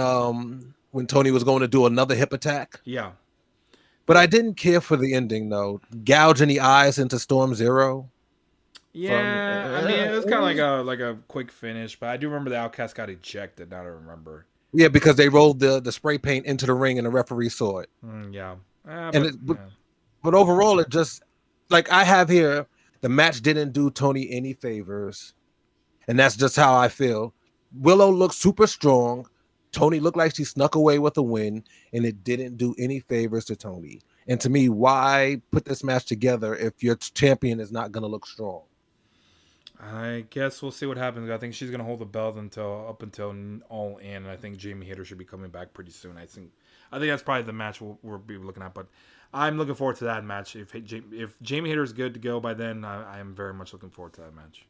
Speaker 2: Tony was going to do another hip attack.
Speaker 1: Yeah,
Speaker 2: But I
Speaker 1: but
Speaker 2: didn't care for the ending though. Gouging the eyes into Storm Zero from
Speaker 1: yeah, I mean it was kind of like a quick finish. But I do remember the Outcast got ejected. Now I remember.
Speaker 2: yeah, because they rolled the spray paint into the ring and the referee saw it.
Speaker 1: Yeah,
Speaker 2: And
Speaker 1: but
Speaker 2: it,
Speaker 1: yeah.
Speaker 2: but overall, it just like I have here, the match didn't do Tony any favors. And that's just how I feel. Willow looked super strong. Tony looked like she snuck away with a win, and it didn't do any favors to Tony. And to me, why put this match together if your champion is not going to look strong?
Speaker 1: I guess we'll see what happens. I think she's gonna hold the belt up until All In. And I think Jamie Hayter should be coming back pretty soon. I think that's probably the match we'll be looking at. But I'm looking forward to that match. If Jamie Hayter is good to go by then, I am very much looking forward to that match.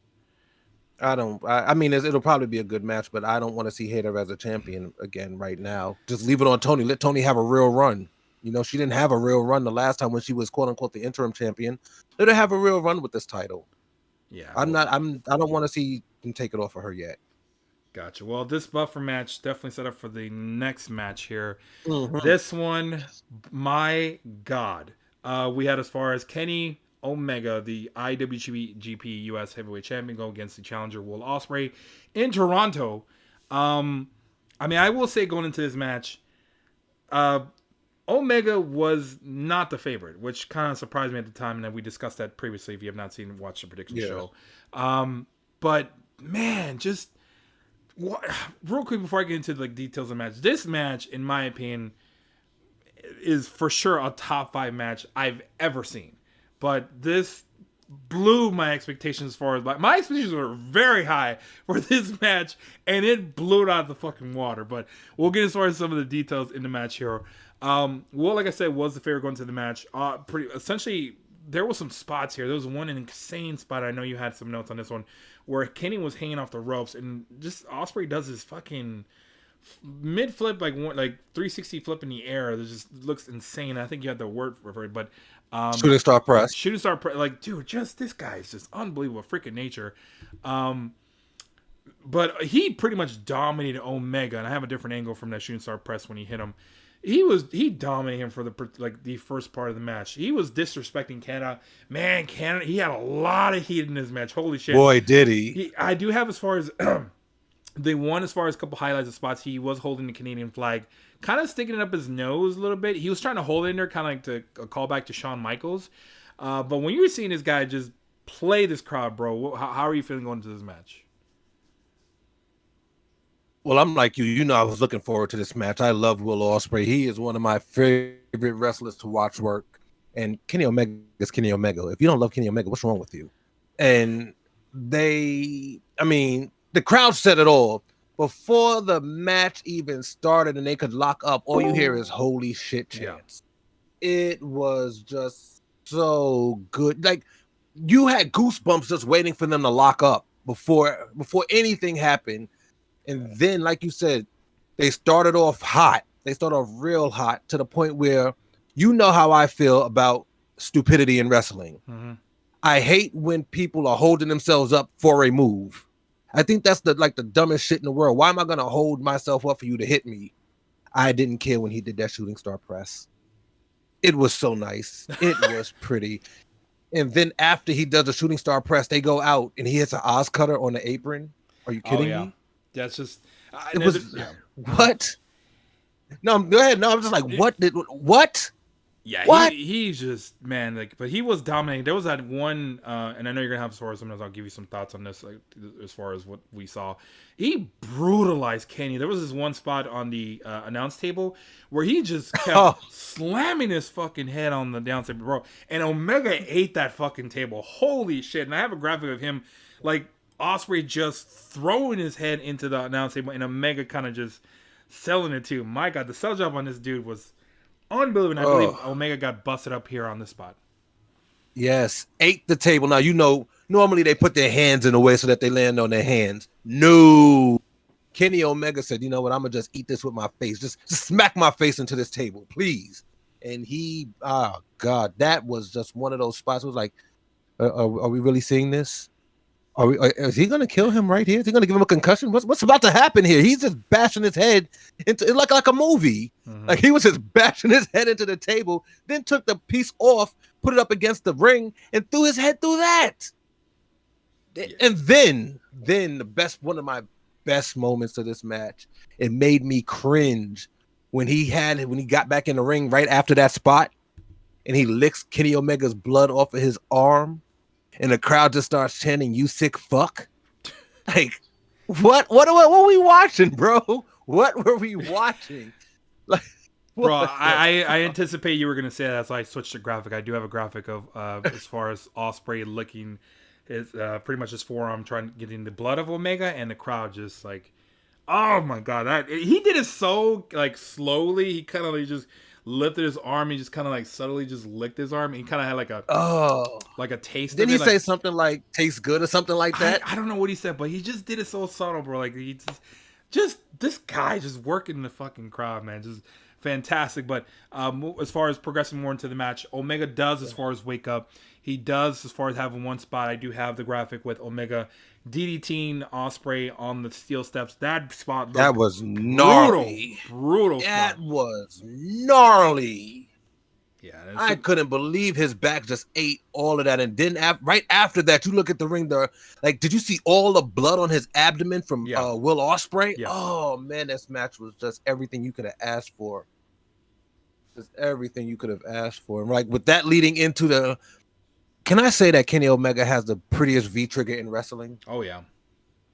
Speaker 2: I don't. I mean, it'll probably be a good match, but I don't want to see Hayter as a champion again right now. Just leave it on Tony. Let Tony have a real run. She didn't have a real run the last time when she was quote unquote the interim champion. Let her have a real run with this title.
Speaker 1: Yeah,
Speaker 2: I'm not. I don't want to see him take it off of her yet.
Speaker 1: gotcha. Well, this buffer match definitely set up for the next match here.
Speaker 2: Mhm.
Speaker 1: This one, my God, we had as far as Kenny Omega, the IWGP US Heavyweight Champion, go against the challenger Will Ospreay in Toronto. I mean, I will say going into this match, Omega was not the favorite, which kind of surprised me at the time, and we discussed that previously. If you have not seen, watch the prediction show. But man, just real quick before I get into the details of the match, this match, in my opinion, is for sure a top 5 match I've ever seen. But this blew my expectations as far as my expectations were very high for this match, and it blew it out of the fucking water. But we'll get as far as some of the details in the match here. Will, like I said, was the favorite going to the match. Essentially, there was some spots here. There was one insane spot. I know you had some notes on this one where Kenny was hanging off the ropes, and just Ospreay does this fucking mid flip, like 360 flip in the air. That just looks insane. I think you had the word for it, but
Speaker 2: shooting star press.
Speaker 1: Like, dude, just this guy is just unbelievable, freaking nature. But he pretty much dominated Omega, and I have a different angle from that shooting star press when he hit him. He dominated him for the first part of the match. He was disrespecting Canada. Man, Canada, he had a lot of heat in this match. Holy shit.
Speaker 2: Boy, did he.
Speaker 1: I do have as far as as far as a couple highlights of spots, he was holding the Canadian flag, kind of sticking it up his nose a little bit. He was trying to hold it in there, kind of like to a callback to Shawn Michaels. But when you were seeing this guy just play this crowd, bro, how are you feeling going into this match?
Speaker 2: Well, I'm like you. You know, I was looking forward to this match. I love Will Ospreay. He is one of my favorite wrestlers to watch work. And Kenny Omega is Kenny Omega. If you don't love Kenny Omega, what's wrong with you? And the crowd said it all. Before the match even started and they could lock up, all you hear is holy shit chants. Yeah. It was just so good. Like, you had goosebumps just waiting for them to lock up before anything happened. And then, like you said, they started off hot. They started off real hot to the point where, you know how I feel about stupidity in wrestling. Mm-hmm. I hate when people are holding themselves up for a move. I think that's the dumbest shit in the world. Why am I going to hold myself up for you to hit me? I didn't care when he did that shooting star press. It was so nice. It was pretty. And then after he does the shooting star press, they go out and he hits an Oz cutter on the apron. Are you kidding me?
Speaker 1: That's just
Speaker 2: what? No, go ahead. No, I'm just like, what?
Speaker 1: Yeah, he's just, man, but he was dominating. There was that one, and I know you're gonna have as far as sometimes I'll give you some thoughts on this, as far as what we saw. He brutalized Kenny. There was this one spot on the announce table where he just kept slamming his fucking head on the downside, bro. And Omega ate that fucking table. Holy shit! And I have a graphic of him, Ospreay just throwing his head into the announce table, and Omega kind of just selling it too. My God, the sell job on this dude was unbelievable. I believe Omega got busted up here on this spot.
Speaker 2: Yes, ate the table. Now, you know, normally they put their hands in the way so that they land on their hands. No. Kenny Omega said, you know what, I'm going to just eat this with my face. Just smack my face into this table, please. And oh, God, that was just one of those spots. It was like, are we really seeing this? Is he going to kill him right here? Is he going to give him a concussion? What's about to happen here? He's just bashing his head into it like a movie. Mm-hmm. Like, he was just bashing his head into the table, then took the piece off, put it up against the ring, and threw his head through that. Yeah. And then one of my best moments of this match, it made me cringe when he got back in the ring right after that spot, and he licks Kenny Omega's blood off of his arm. And the crowd just starts chanting, "You sick fuck!" Like, what were we watching, bro? What were we watching? Like,
Speaker 1: bro, I anticipate you were gonna say that, so I switched to graphic. I do have a graphic of as far as Ospreay licking his pretty much his forearm, trying to get in the blood of Omega, and the crowd just oh my God, he did it so slowly. He kind of just lifted his arm. He just kind of subtly just licked his arm. He kind of had a taste.
Speaker 2: Didn't he say something like "tastes good" or something like that?
Speaker 1: I don't know what he said, but he just did it so subtle, bro. He just this guy just working the fucking crowd, man. Just fantastic. But as far as progressing more into the match, Omega does as far as wake up. He does as far as having one spot. I do have the graphic with Omega DDTing Ospreay on the steel steps. That spot
Speaker 2: was gnarly.
Speaker 1: Brutal.
Speaker 2: That was gnarly.
Speaker 1: Yeah,
Speaker 2: I couldn't believe his back just ate all of that. And then right after that, you look at the ring there. Like, did you see all the blood on his abdomen from
Speaker 1: yeah,
Speaker 2: Will Ospreay?
Speaker 1: yes.
Speaker 2: Oh, man, this match was just everything you could have asked for. Just everything you could have asked for. And like with that leading into the, can I say that Kenny Omega has the prettiest V trigger in wrestling?
Speaker 1: Oh yeah.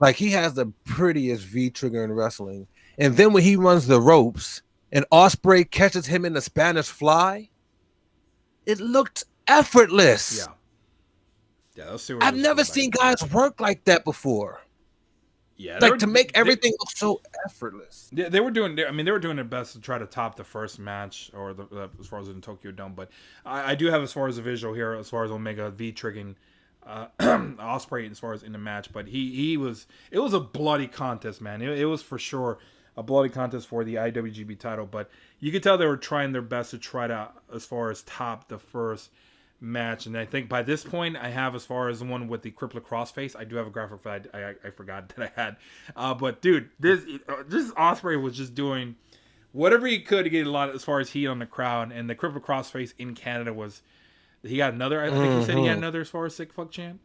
Speaker 2: Like he has the prettiest V trigger in wrestling. And then when he runs the ropes and Ospreay catches him in the Spanish fly, it looked effortless.
Speaker 1: Yeah. Yeah, those two were
Speaker 2: I've
Speaker 1: just
Speaker 2: never
Speaker 1: going back
Speaker 2: seen
Speaker 1: and forth.
Speaker 2: guys work like that before.
Speaker 1: Yeah,
Speaker 2: Like to make everything look so effortless.
Speaker 1: they were doing. I mean, they were doing their best to try to top the first match, or as far as in Tokyo Dome. But I do have as far as a visual here, as far as Omega V triggering Ospreay as far as in the match. But he was. It was a bloody contest, man. It was for sure a bloody contest for the IWGP title. But you could tell they were trying their best to try to, as far as top the first match. And I think by this point I have, as far as the one with the crippler crossface, I do have a graphic that I forgot that I had, but dude, this Ospreay was just doing whatever he could to get a lot as far as heat on the crowd. And the crippler crossface in Canada was, he got another, I think he said he had another as far as sick fuck chant.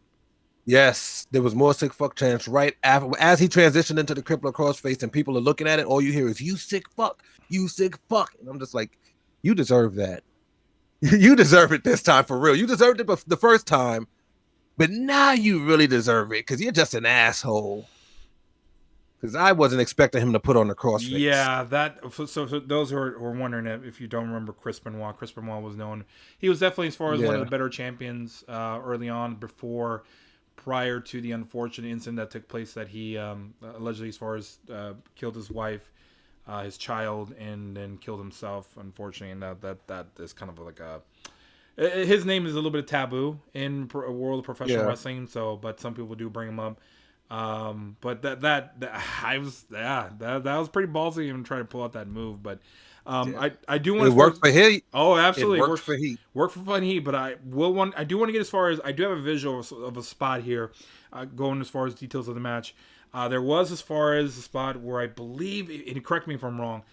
Speaker 2: Yes, there was more sick fuck chants right after, as he transitioned into the crippler crossface, and people are looking at it. All you hear is "you sick fuck, you sick fuck," and I'm just like, you deserve that. You deserve it this time for real. You deserved it the first time, but now you really deserve it because you're just an asshole. Because I wasn't expecting him to put on the crossface.
Speaker 1: Yeah, that. So for those who are wondering if you don't remember Chris Benoit was known. He was definitely, as far as one of the better champions early on, prior to the unfortunate incident that took place that he allegedly, as far as killed his wife, his child, and then killed himself, unfortunately. And that is kind of like a, his name is a little bit taboo in a world of professional wrestling. So, but some people do bring him up. But that was pretty ballsy even trying to pull out that move. But I do want
Speaker 2: to work for heat.
Speaker 1: Oh, absolutely,
Speaker 2: it worked for heat.
Speaker 1: Work for fun heat. But I do want to get, as far as, I do have a visual of a spot here, going as far as details of the match. There was, as far as the spot where I believe, and correct me if I'm wrong,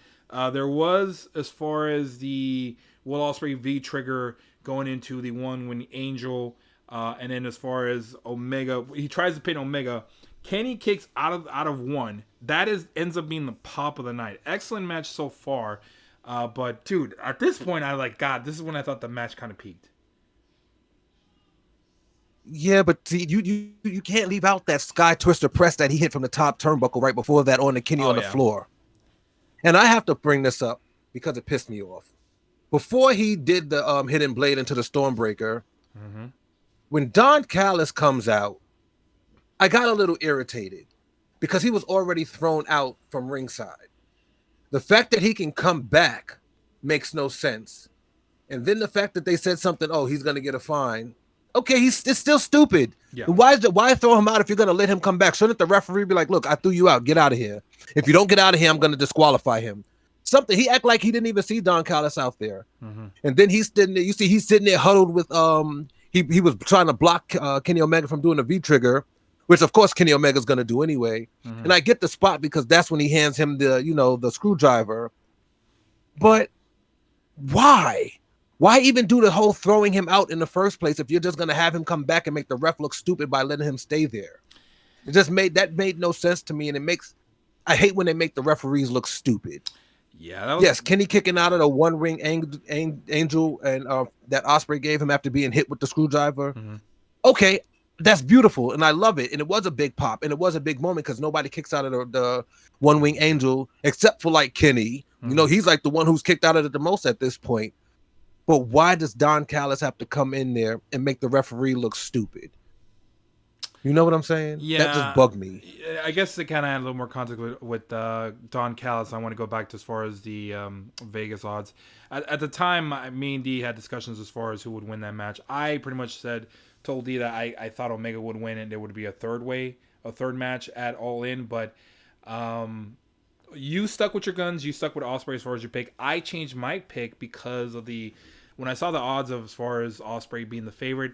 Speaker 1: there was, as far as the Will Ospreay V trigger going into the one when Angel, and then as far as Omega, he tries to pin Omega. Kenny kicks out of one. That ends up being the pop of the night. Excellent match so far. But dude, at this point, God, this is when I thought the match kind of peaked.
Speaker 2: Yeah, but see, you can't leave out that sky twister press that he hit from the top turnbuckle right before that on the Kenny on the floor. And I have to bring this up because it pissed me off. Before he did the hidden blade into the Stormbreaker, when Don Callis comes out, I got a little irritated because he was already thrown out from ringside. The fact that he can come back makes no sense. And then the fact that they said something, oh, he's going to get a fine. Okay, it's still stupid. Yeah. Why throw him out if you're going to let him come back? Shouldn't the referee be like, look, I threw you out. Get out of here. If you don't get out of here, I'm going to disqualify him. Something. He act like he didn't even see Don Callis out there. And then he's sitting there. You see, he's sitting there huddled with, he was trying to block Kenny Omega from doing the V-trigger, which of course Kenny Omega's going to do anyway. And I get the spot because that's when he hands him the screwdriver. But why? Why even do the whole throwing him out in the first place if you're just going to have him come back and make the ref look stupid by letting him stay there? It just made no sense to me, and I hate when they make the referees look stupid.
Speaker 1: Yeah.
Speaker 2: Yes, Kenny kicking out of the one ring angel and that Ospreay gave him after being hit with the screwdriver. Okay, that's beautiful, and I love it, and it was a big pop, and it was a big moment because nobody kicks out of the one wing angel except for like Kenny. He's like the one who's kicked out of it the most at this point. But why does Don Callis have to come in there and make the referee look stupid? You know what I'm saying?
Speaker 1: Yeah.
Speaker 2: That just bugged me.
Speaker 1: I guess to kind of add a little more context with Don Callis, I want to go back to as far as the Vegas odds. At the time, me and Dee had discussions as far as who would win that match. I pretty much told Dee that I thought Omega would win and there would be a third match at All In. But you stuck with your guns. You stuck with Ospreay as far as your pick. I changed my pick because of when I saw the odds of as far as Ospreay being the favorite.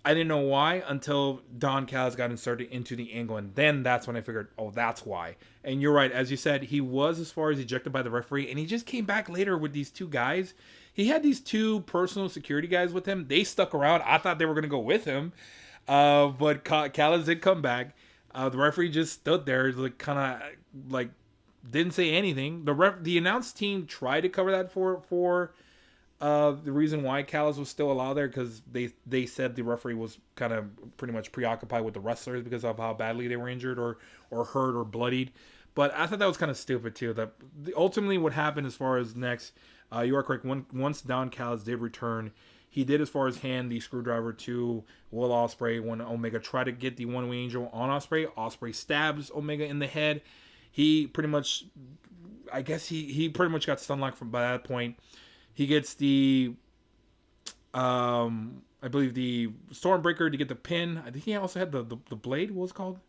Speaker 1: I didn't know why until Don Callis got inserted into the angle, and then that's when I figured, oh, that's why. And you're right, as you said, he was as far as ejected by the referee, and he just came back later with these two guys. he had these two personal security guys with him. They stuck around. I thought they were gonna go with him, but Callis did come back. The referee just stood there, like kind of like didn't say anything. The announce team tried to cover that for the reason why Callis was still allowed there, because they said the referee was kind of pretty much preoccupied with the wrestlers because of how badly they were injured or hurt or bloodied. But I thought that was kind of stupid too. That ultimately what happened as far as next, you are correct. Once Don Callis did return, he did as far as hand the screwdriver to Will Ospreay when Omega tried to get the one wing angel on Ospreay. Ospreay stabs Omega in the head. He pretty much, I guess he pretty much got stun locked from by that point. He gets the, I believe the Stormbreaker to get the pin. I think he also had the blade. What was it called?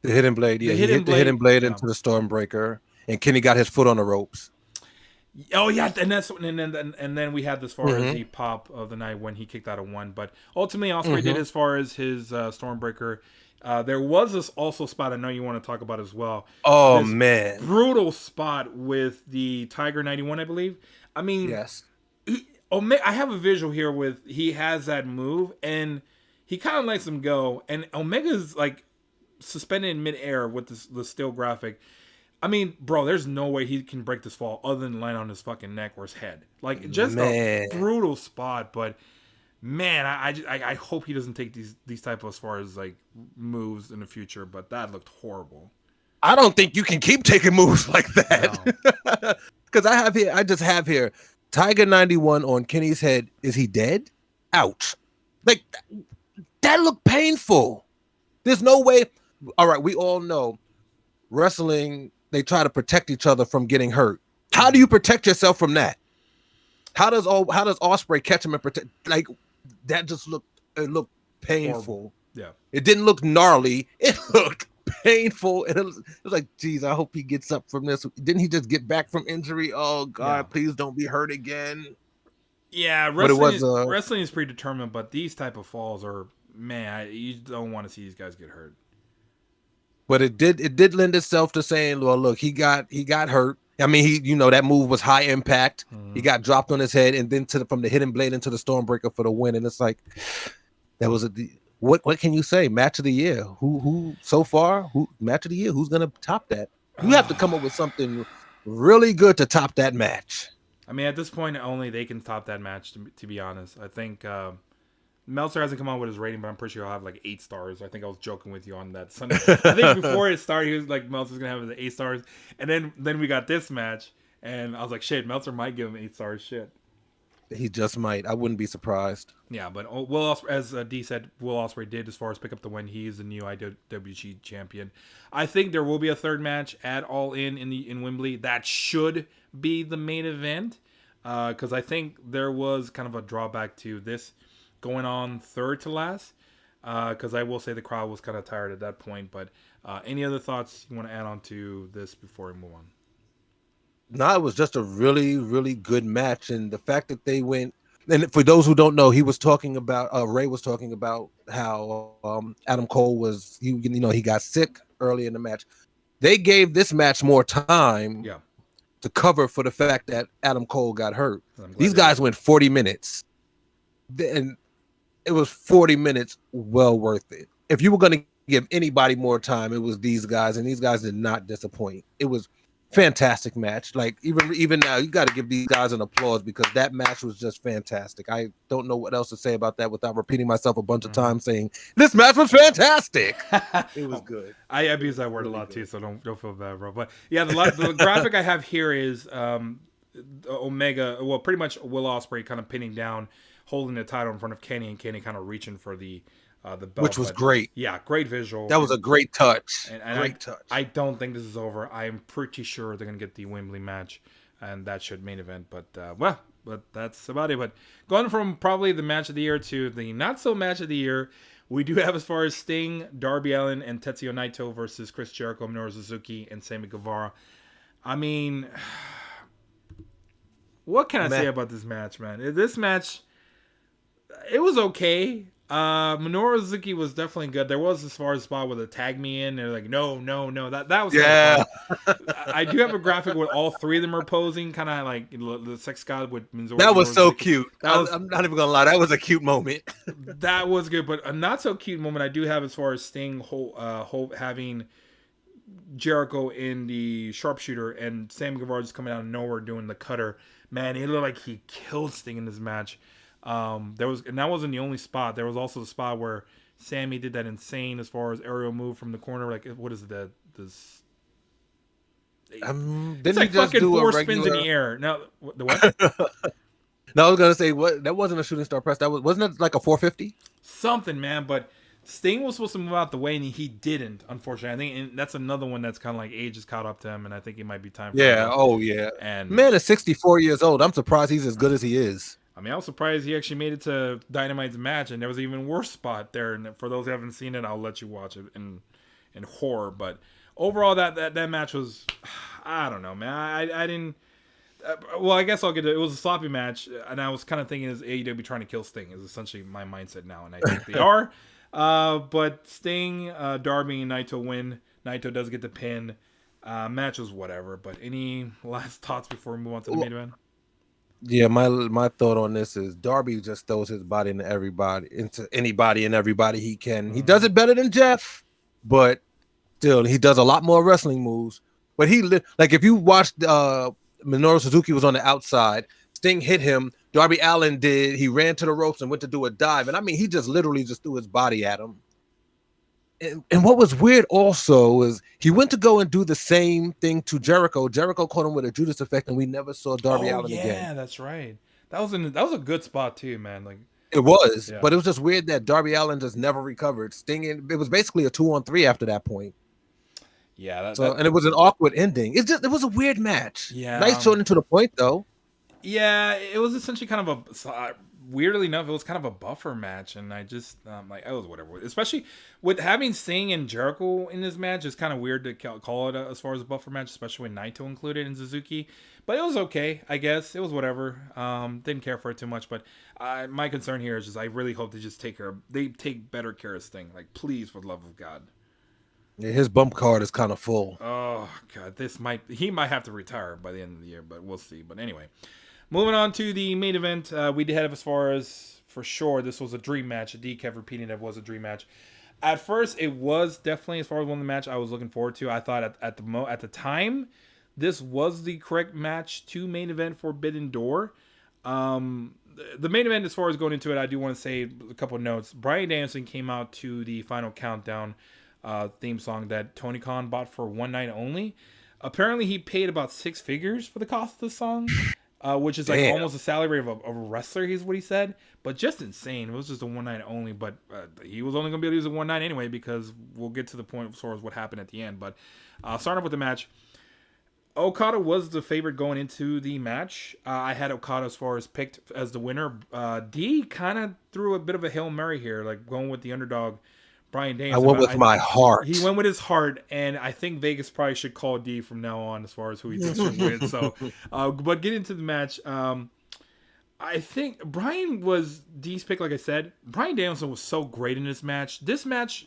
Speaker 2: The hidden blade. Yeah, he hit the hidden blade into the Stormbreaker, and Kenny got his foot on the ropes.
Speaker 1: Oh yeah, and then we had as far as the pop of the night when he kicked out a one. But ultimately, Ospreay did as far as his Stormbreaker. There was this also spot I know you want to talk about as well.
Speaker 2: Oh
Speaker 1: this
Speaker 2: man,
Speaker 1: brutal spot with the Tiger 91, I believe. I mean,
Speaker 2: yes.
Speaker 1: I have a visual here with he has that move and he kind of lets him go, and Omega's like suspended in midair with the still graphic. I mean, bro, there's no way he can break this fall other than land on his fucking neck or his head. Like, just a brutal spot. But man, I hope he doesn't take these type of as far as like moves in the future. But that looked horrible.
Speaker 2: I don't think you can keep taking moves like that. Because I just have here Tiger 91 on Kenny's head. Is he dead? Ouch! Like that looked painful. There's no way. All right, we all know wrestling. They try to protect each other from getting hurt. How do you protect yourself from that? How does Ospreay catch him and protect? Like that just looked painful.
Speaker 1: Horrible. Yeah,
Speaker 2: it didn't look gnarly. It looked painful, and it was like, geez, I hope he gets up from this. Didn't he just get back from injury? Oh God, please don't be hurt again.
Speaker 1: Yeah, wrestling is predetermined, but these type of falls are, man, you don't want to see these guys get hurt.
Speaker 2: But it did lend itself to saying, well, look, he got hurt. I mean, that move was high impact. He got dropped on his head, and then from the hidden blade into the Stormbreaker for the win. And it's like, that was what can you say? Match of the year. Who so far? Who match of the year? Who's gonna top that? You have to come up with something really good to top that match.
Speaker 1: I mean, at this point, only they can top that match. To be honest, I think Meltzer hasn't come out with his rating, but I'm pretty sure he'll have like 8 stars. I think I was joking with you on that Sunday. I think before it started, he was like, Meltzer's gonna have his 8 stars, and then we got this match, and I was like, shit, Meltzer might give him 8 stars. Shit.
Speaker 2: He just might. I wouldn't be surprised.
Speaker 1: Yeah, but Will Ospreay, as Dee said, Will Ospreay did as far as pick up the win. He is the new IWG champion. I think there will be a third match at All in Wembley. That should be the main event, because I think there was kind of a drawback to this going on third to last. Because I will say the crowd was kind of tired at that point. But any other thoughts you want to add on to this before we move on?
Speaker 2: No, it was just a really, really good match. And the fact that they went, and for those who don't know, he was talking about, Ray was talking about how Adam Cole was, he got sick early in the match. They gave this match more time to cover for the fact that Adam Cole got hurt. These guys went 40 minutes. And it was 40 minutes well worth it. If you were going to give anybody more time, it was these guys, and these guys did not disappoint. It was fantastic match. Like even now, you got to give these guys an applause because that match was just fantastic. I don't know what else to say about that without repeating myself a bunch of times saying this match was fantastic. It was good.
Speaker 1: I abuse that word a lot too, so don't feel bad, bro. But yeah, the graphic I have here is Omega, well, pretty much Will Ospreay kind of pinning down, holding the title in front of Kenny, and Kenny kind of reaching for the belt,
Speaker 2: which was great.
Speaker 1: Yeah, great visual.
Speaker 2: That was a great touch.
Speaker 1: Great touch. I don't think this is over. I am pretty sure they're gonna get the Wembley match, and that should main event. But that's about it. But going from probably the match of the year to the not so match of the year, we do have as far as Sting, Darby Allin, and Tetsuya Naito versus Chris Jericho, Minoru Suzuki, and Sammy Guevara. I mean, what can I say about this match, man? This match, it was okay. Minoru Suzuki was definitely good. There was as far as spot where they tagged me in. They're like, no, no, no. That was kind of
Speaker 2: Yeah,
Speaker 1: fun. I do have a graphic where all three of them are posing, kind of like the sex god with
Speaker 2: that was
Speaker 1: Minoru
Speaker 2: so
Speaker 1: Suzuki.
Speaker 2: cute.
Speaker 1: That was
Speaker 2: I'm not even gonna lie, that was a cute moment.
Speaker 1: that was good, but a not so cute moment I do have as far as Sting having Jericho in the sharpshooter and Sammy Guevara just coming out of nowhere doing the cutter. Man, it looked like he killed Sting in this match. And that wasn't the only spot. There was also the spot where Sammy did that insane as far as aerial move from the corner. Like what is it, this? It's
Speaker 2: Didn't he
Speaker 1: like
Speaker 2: just
Speaker 1: fucking
Speaker 2: do a
Speaker 1: four spins in
Speaker 2: regular?
Speaker 1: the air. Now the what?
Speaker 2: No, I was gonna say what that wasn't a shooting star press. That wasn't it like a 450?
Speaker 1: Something, man. But Sting was supposed to move out the way, and he didn't. Unfortunately, I think and that's another one that's kind of like age has caught up to him, and I think it might be time for him
Speaker 2: Yeah.
Speaker 1: to.
Speaker 2: Oh yeah.
Speaker 1: And
Speaker 2: Man is 64 years old. I'm surprised he's as good as he is.
Speaker 1: I mean, I was surprised he actually made it to Dynamite's match, and there was an even worse spot there. And for those who haven't seen it, I'll let you watch it in horror. But overall, that match was, I don't know, man. I didn't. Well, I guess I'll get it. It was a sloppy match, and I was kind of thinking, is AEW trying to kill Sting? Is essentially my mindset now, and I think they are. But Sting, Darby, and Naito win. Naito does get the pin. Match was whatever. But any last thoughts before we move on to the main event?
Speaker 2: Yeah, my thought on this is Darby just throws his body into anybody and everybody he can. He does it better than Jeff, but still he does a lot more wrestling moves. But like if you watched Minoru Suzuki was on the outside, Sting hit him, Darby Allin he ran to the ropes and went to do a dive. And I mean he just literally just threw his body at him. And what was weird also is he went to go and do the same thing to Jericho. Jericho caught him with a Judas effect, and we never saw Darby
Speaker 1: Oh
Speaker 2: Allin again.
Speaker 1: yeah, that's right. That was a good spot too, man. Like
Speaker 2: It was,
Speaker 1: yeah,
Speaker 2: but it was just weird that Darby Allin just never recovered. Sting, it was basically a 2-on-3 after that point.
Speaker 1: yeah,
Speaker 2: So, and it was an awkward ending. It was a weird match.
Speaker 1: yeah,
Speaker 2: Nice, short and to the point though.
Speaker 1: yeah. It was essentially kind of weirdly enough, it was kind of a buffer match, and I just like it was whatever. Especially with having Sting and Jericho in this match, it's kind of weird to call it as far as a buffer match, especially when Naito included in Suzuki. But it was okay, I guess. It was whatever. Didn't care for it too much, but my concern here is just I really hope they take better care of Sting. Like, please, for the love of God.
Speaker 2: Yeah, his bump card is kind of full.
Speaker 1: Oh God, he might have to retire by the end of the year, but we'll see. But anyway, moving on to the main event, we did have as far as for sure this was a dream match. Dee kept repeating that it was a dream match. At first, it was definitely as far as one of the match I was looking forward to. I thought at the time, this was the correct match to main event Forbidden Door. The main event, as far as going into it, I do want to say a couple of notes. Bryan Danielson came out to the Final Countdown theme song that Tony Khan bought for one night only. Apparently, he paid about six figures for the cost of the song, which is like
Speaker 2: Damn.
Speaker 1: almost a salary of a wrestler. He's what he said, but just insane. It was just a one night only, but he was only going to be able to use it one night anyway because we'll get to the point as far as what happened at the end. But starting off with the match. Okada was the favorite going into the match. I had Okada as far as picked as the winner. D kind of threw a bit of a Hail Mary here, like going with the underdog, Bryan
Speaker 2: I
Speaker 1: Danielson.
Speaker 2: went
Speaker 1: But
Speaker 2: with my
Speaker 1: he
Speaker 2: heart.
Speaker 1: went with his heart, and I think Vegas probably should call D from now on as far as who he thinks should win. So, but getting into the match, I think Bryan was D's pick, like I said. Bryan Danielson was so great in this match. This match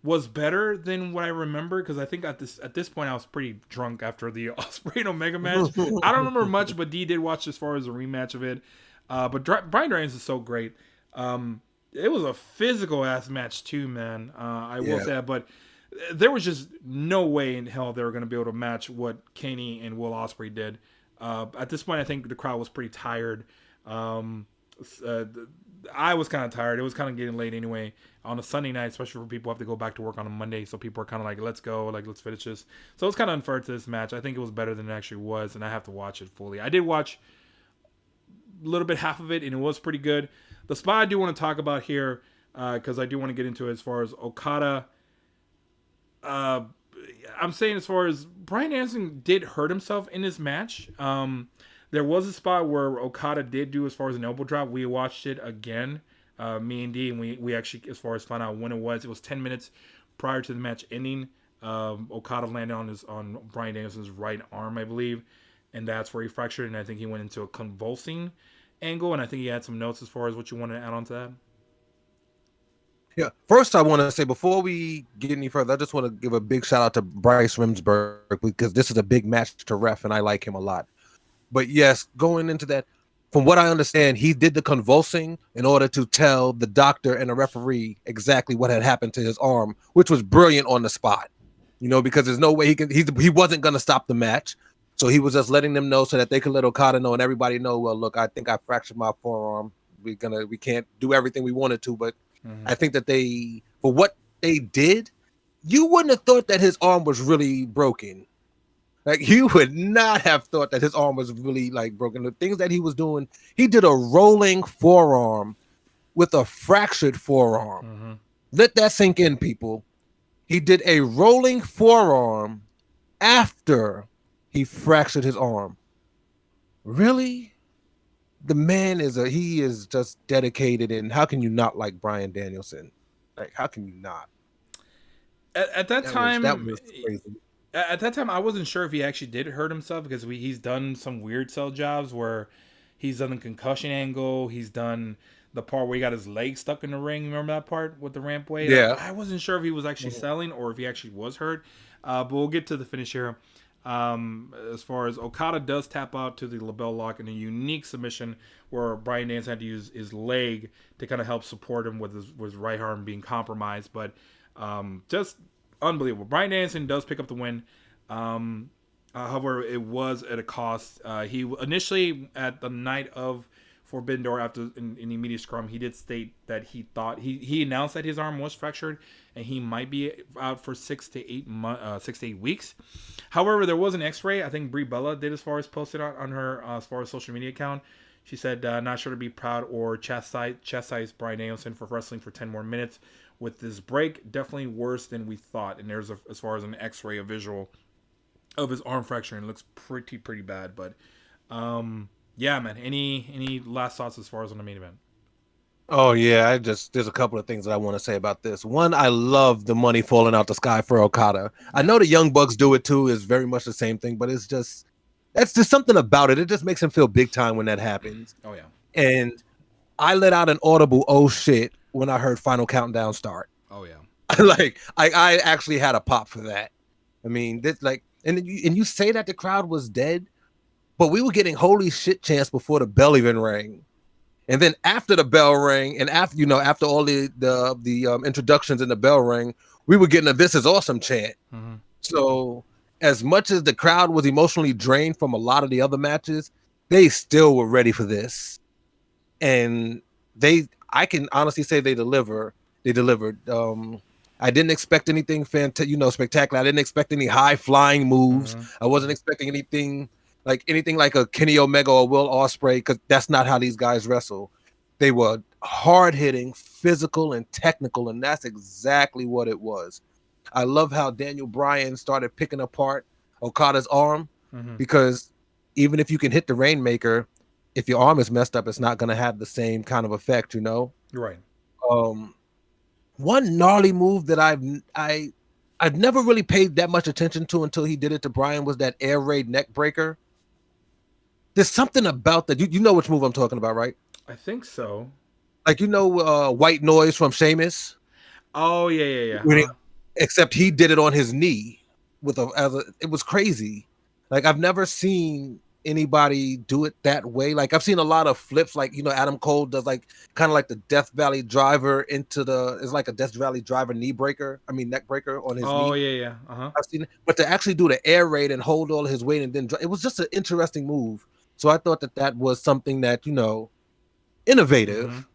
Speaker 1: was better than what I remember because I think at this point I was pretty drunk after the Ospreay and Omega match. I don't remember much, but D did watch as far as a rematch of it. But Bryan Danielson is so great. It was a physical ass match too, man. I will
Speaker 2: Yeah.
Speaker 1: say that, but there was just no way in hell they were going to be able to match what Kenny and Will Ospreay did. At this point, I think the crowd was pretty tired. Uh, I was kind of tired. It was kind of getting late anyway on a Sunday night, especially for people who have to go back to work on a Monday. So people are kind of like, let's go, like, let's finish this. So it's kind of unfair to this match. I think it was better than it actually was, and I have to watch it fully. I did watch a little bit, half of it, and it was pretty good. The spot I do want to talk about here, because I do want to get into it as far as Okada. I'm saying as far as Bryan Danielson did hurt himself in this match. There was a spot where Okada did do as far as an elbow drop. We watched it again, me and D, and we actually, as far as found out when it was 10 minutes prior to the match ending. Okada landed on Bryan Danielson's right arm, I believe, and that's where he fractured. And I think he went into a convulsing angle. And I think he had some notes as far as what you want to add on to that.
Speaker 2: Yeah. First, I want to say before we get any further, I just want to give a big shout out to Bryce Remsburg because this is a big match to ref, and I like him a lot. But yes, going into that, from what I understand, he did the convulsing in order to tell the doctor and the referee exactly what had happened to his arm, which was brilliant on the spot. Because there's no way he wasn't going to stop the match. So he was just letting them know so that they could let Okada know and everybody know, well, look, I think I fractured my forearm. We can't do everything we wanted to, but I think that for what they did, you wouldn't have thought that his arm was really broken. Like, you would not have thought that his arm was really like broken. The things that he was doing, he did a rolling forearm with a fractured forearm. Let that sink in, people. He did a rolling forearm after he fractured his arm. Really? The man he is just dedicated, and how can you not like Bryan Danielson? Like, how can you not?
Speaker 1: At that time,
Speaker 2: that was crazy.
Speaker 1: At that time, I wasn't sure if he actually did hurt himself because he's done some weird cell jobs where he's done the concussion angle. He's done the part where he got his leg stuck in the ring. Remember that part with the rampway?
Speaker 2: Yeah.
Speaker 1: I wasn't sure if he was actually selling or if he actually was hurt. But we'll get to the finish here. As far as Okada does tap out to the label lock in a unique submission where Bryan Danielson had to use his leg to kind of help support him with his right arm being compromised. But just unbelievable. Bryan Danielson does pick up the win. However, it was at a cost. He initially, at the night of Forbidden Door, after in the immediate scrum, he did state that he thought he announced that his arm was fractured and he might be out for 6 to 8 weeks. However, there was an X-ray. I think Brie Bella did as far as posted on her as far as social media account. She said, not sure to be proud or chastise Bryan Danielson for wrestling for 10 more minutes. With this break, definitely worse than we thought. And there's as far as an X-ray, a visual of his arm fracture, and it looks pretty bad. But yeah, man. Any last thoughts as far as on the main event?
Speaker 2: Oh yeah, there's a couple of things that I want to say about this. One, I love the money falling out the sky for Okada. I know the Young Bucks do it too, is very much the same thing, but that's just something about it. It just makes him feel big time when that happens.
Speaker 1: Oh yeah.
Speaker 2: And I let out an audible oh shit when I heard Final Countdown start.
Speaker 1: Oh yeah.
Speaker 2: I actually had a pop for that. I mean, this and you say that the crowd was dead, but we were getting holy shit chants before the bell even rang. And then after the bell rang, and after all the introductions and the bell rang, we were getting a "This is awesome" chant.
Speaker 1: Mm-hmm.
Speaker 2: So as much as the crowd was emotionally drained from a lot of the other matches, they still were ready for this, and I can honestly say they delivered. I didn't expect anything spectacular. I didn't expect any high flying moves. I wasn't expecting anything like a Kenny Omega or Will Ospreay, because that's not how these guys wrestle. They were hard hitting, physical, and technical, and that's exactly what it was. I love how Daniel Bryan started picking apart Okada's arm, because even if you can hit the Rainmaker, if your arm is messed up, it's not going to have the same kind of effect,
Speaker 1: You're right.
Speaker 2: One gnarly move that I've never really paid that much attention to until he did it to Bryan was that air raid neck breaker. There's something about that. You know which move I'm talking about, right?
Speaker 1: I think so.
Speaker 2: Like, White Noise from Sheamus?
Speaker 1: Oh yeah.
Speaker 2: Except he did it on his knee it was crazy. Like, I've never seen anybody do it that way. Like, I've seen a lot of flips, like, Adam Cole does kind of like the Death Valley driver it's like a Death Valley driver neck breaker on his knee.
Speaker 1: Oh yeah.
Speaker 2: I've seen it, but to actually do the air raid and hold all his weight and then it was just an interesting move. So I thought that was something that innovative,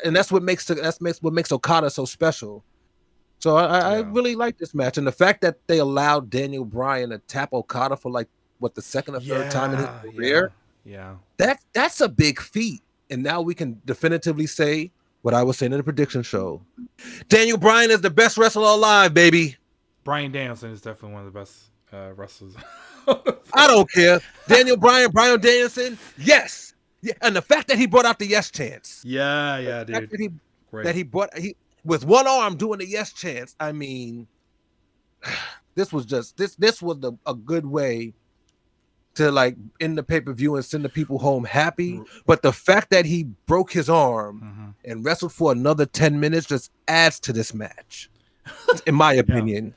Speaker 2: and that's what makes Okada so special. So I really like this match, and the fact that they allowed Daniel Bryan to tap Okada for the second or third time in his career.
Speaker 1: Yeah.
Speaker 2: That's a big feat, and now we can definitively say what I was saying in the prediction show: Daniel Bryan is the best wrestler alive, baby.
Speaker 1: Bryan Danielson is definitely one of the best wrestlers.
Speaker 2: I don't care. Bryan Danielson, yes. Yeah, and the fact that he brought out the yes chants.
Speaker 1: Yeah, dude.
Speaker 2: With one arm doing the yes chants. I mean, this was a good way to end the pay-per-view and send the people home happy. But the fact that he broke his arm and wrestled for another 10 minutes just adds to this match, in my
Speaker 1: Yeah.
Speaker 2: opinion,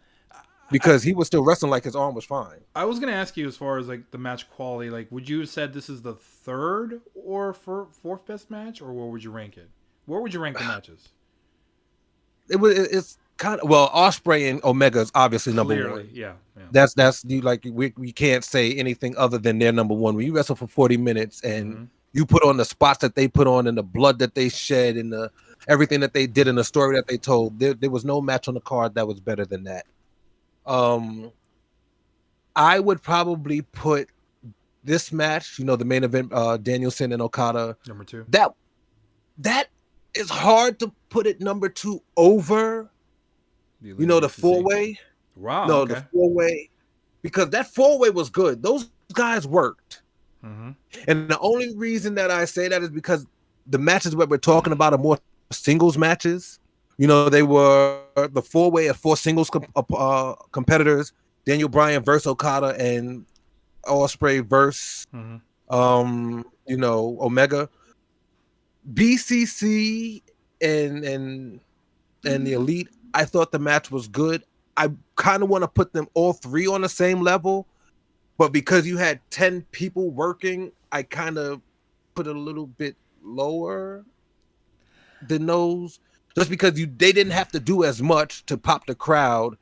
Speaker 2: because he was still wrestling like his arm was fine.
Speaker 1: I was gonna ask you as far as like the match quality. Like, would you have said this is the third or fourth best match, or where would you rank it? Where would you rank the matches?
Speaker 2: It's kind of, well, Osprey and Omega is obviously number
Speaker 1: Clearly,
Speaker 2: one.
Speaker 1: yeah.
Speaker 2: That's you, like we can't say anything other than they're number one. When you wrestle for 40 minutes and you put on the spots that they put on and the blood that they shed and the everything that they did and the story that they told, there was no match on the card that was better than that. I would probably put this match, the main event, Danielson and Okada,
Speaker 1: Number two.
Speaker 2: That is hard to put it number two over, the 4-way.
Speaker 1: Wow.
Speaker 2: No,
Speaker 1: okay.
Speaker 2: the 4-way, because that 4-way was good. Those guys worked. And the only reason that I say that is because the matches that we're talking about are more singles matches. They were the 4-way of 4 singles competitors: Daniel Bryan versus Okada and Osprey versus Omega. BCC and the Elite, I thought the match was good. I kind of want to put them all three on the same level, but because you had 10 people working, I kind of put it a little bit lower than those, just because they didn't have to do as much to pop the crowd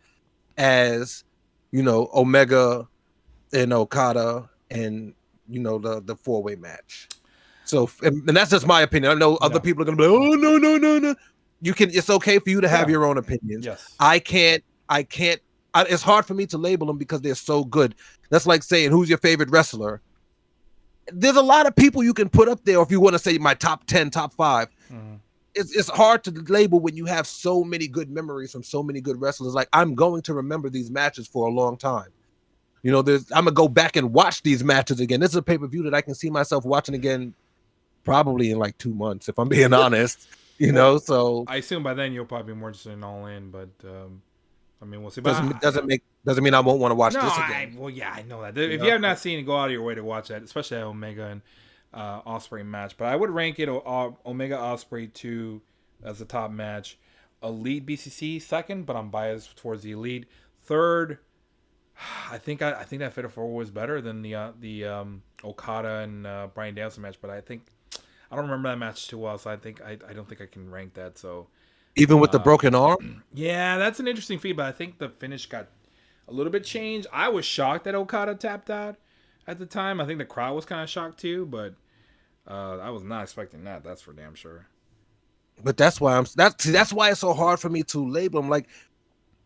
Speaker 2: as Omega and Okada and the 4-way match. So, and that's just my opinion. I know other people are gonna be like, oh no. It's okay for you to have your own opinions.
Speaker 1: Yes.
Speaker 2: I can't. It's hard for me to label them because they're so good. That's like saying, who's your favorite wrestler? There's a lot of people you can put up there. If you want to say my top 10, top 5, it's hard to label when you have so many good memories from so many good wrestlers. Like, I'm going to remember these matches for a long time. I'm gonna go back and watch these matches again. This is a pay-per-view that I can see myself watching again probably in like 2 months, if I'm being honest. So
Speaker 1: I assume by then you'll probably be more interested in All In, but I mean, we'll see.
Speaker 2: doesn't mean I won't want to watch this again.
Speaker 1: I know that. If you have not seen it, go out of your way to watch that, especially that Omega and Osprey match. But I would rank it Omega Osprey 2 as the top match, Elite BCC second, but I'm biased towards the Elite. Third, I think that Fatal 4 was better than the Okada and Bryan Danielson match, but I don't remember that match too well, so I don't think I can rank that. So
Speaker 2: even with the broken arm,
Speaker 1: yeah, that's an interesting feedback. I think the finish got a little bit changed. I was shocked that Okada tapped out at the time. I think the crowd was kind of shocked too, but I was not expecting that. That's for damn sure.
Speaker 2: But that's why that's why it's so hard for me to label them. Like,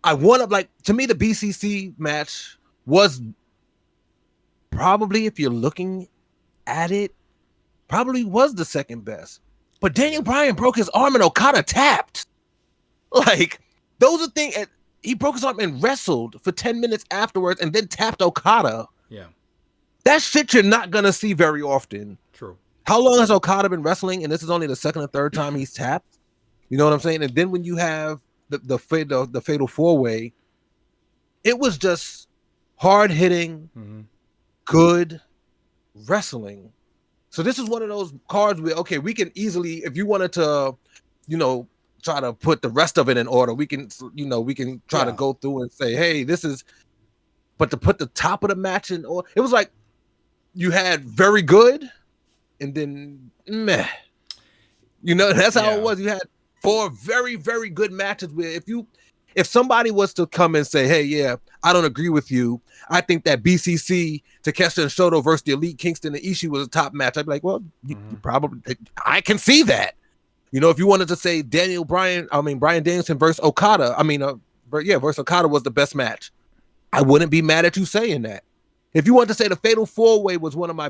Speaker 2: to me, the BCC match was probably, if you're looking at it, probably was the second best. But Daniel Bryan broke his arm and Okada tapped. Like, those are things. He broke his arm and wrestled for 10 minutes afterwards and then tapped Okada.
Speaker 1: Yeah.
Speaker 2: That shit you're not going to see very often.
Speaker 1: True.
Speaker 2: How long has Okada been wrestling? And this is only the second or third time he's tapped. You know what I'm saying? And then when you have the fatal 4-way, it was just hard hitting, good wrestling. So this is one of those cards where, okay, we can easily, if you wanted to, try to put the rest of it in order, we can try to go through and say, hey, this is, but to put the top of the match in order, it was like you had very good and then meh. That's how it was. You had 4 very, very good matches where if somebody was to come and say, hey, yeah, I don't agree with you, I think that BCC, Takeshita and Shoto versus the Elite Kingston and Ishii was a top match, I'd be like, well, you probably, I can see that. If you wanted to say Bryan Danielson versus Okada, versus Okada was the best match, I wouldn't be mad at you saying that. If you want to say the Fatal 4-way was one of my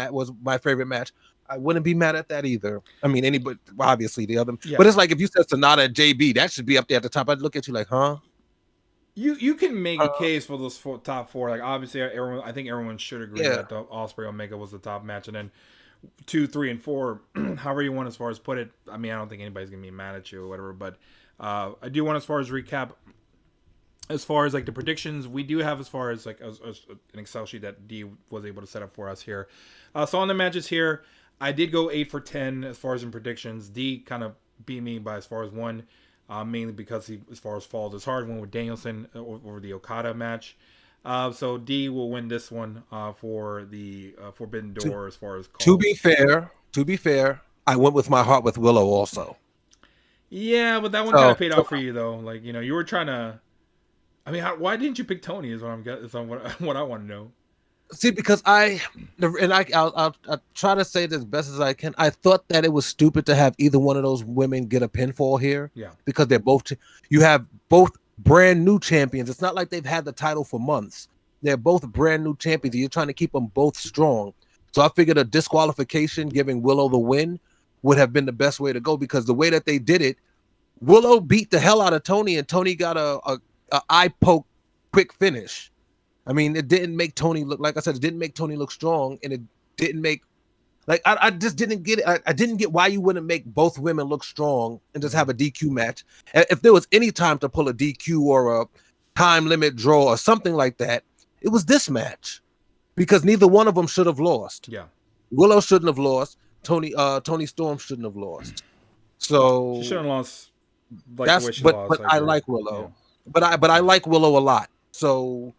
Speaker 2: was my favorite match, I wouldn't be mad at that either. I mean, anybody, obviously the other, but it's like if you said Sonata and JB, that should be up there at the top. I'd look at you like, huh?
Speaker 1: You can make a case for those top 4. Like, obviously, I think everyone should agree that the Osprey Omega was the top match, and then 2, 3, and 4, however you want as far as put it. I mean, I don't think anybody's gonna be mad at you or whatever. But I do want, as far as recap, as far as like the predictions, we do have as far as like an Excel sheet that Dee was able to set up for us here. So on the matches here, I did go 8 for 10 as far as in predictions. Dee kind of beat me by as far as one, mainly because he, as far as falls, as hard one with Danielson over the Okada match. So D will win this one for the Forbidden
Speaker 2: To,
Speaker 1: Door as far as
Speaker 2: to
Speaker 1: calls.
Speaker 2: be fair, to be fair, I went with my heart with Willow also.
Speaker 1: Yeah, but that one kind
Speaker 2: So,
Speaker 1: of paid
Speaker 2: so
Speaker 1: off for you though. Like you were trying to. I mean, why didn't you pick Tony? Is what I'm getting. Is what I want to know.
Speaker 2: see, because I'll try to say it as best as I can. I thought that it was stupid to have either one of those women get a pinfall here
Speaker 1: Yeah.
Speaker 2: because they're both. You have both brand new champions. It's not like they've had the title for months. They're both brand new champions. You're trying to keep them both strong. So I figured a disqualification, giving Willow the win, would have been the best way to go because the way that they did it, Willow beat the hell out of Tony, and Tony got a eye poke quick finish. I mean, it didn't make Tony look, like I said, it didn't make Tony look strong, and it didn't make, like, I just didn't get it. I didn't get why you wouldn't make both women look strong and just have a DQ match. If there was any time to pull a DQ or a time limit draw or something like that, it was this match because neither one of them should have lost.
Speaker 1: Yeah.
Speaker 2: Willow shouldn't have lost. Tony Storm shouldn't have lost.
Speaker 1: She
Speaker 2: So
Speaker 1: shouldn't have lost like the
Speaker 2: that's
Speaker 1: way she lost.
Speaker 2: but
Speaker 1: I
Speaker 2: I
Speaker 1: agree.
Speaker 2: like Willow. But I like Willow a lot. So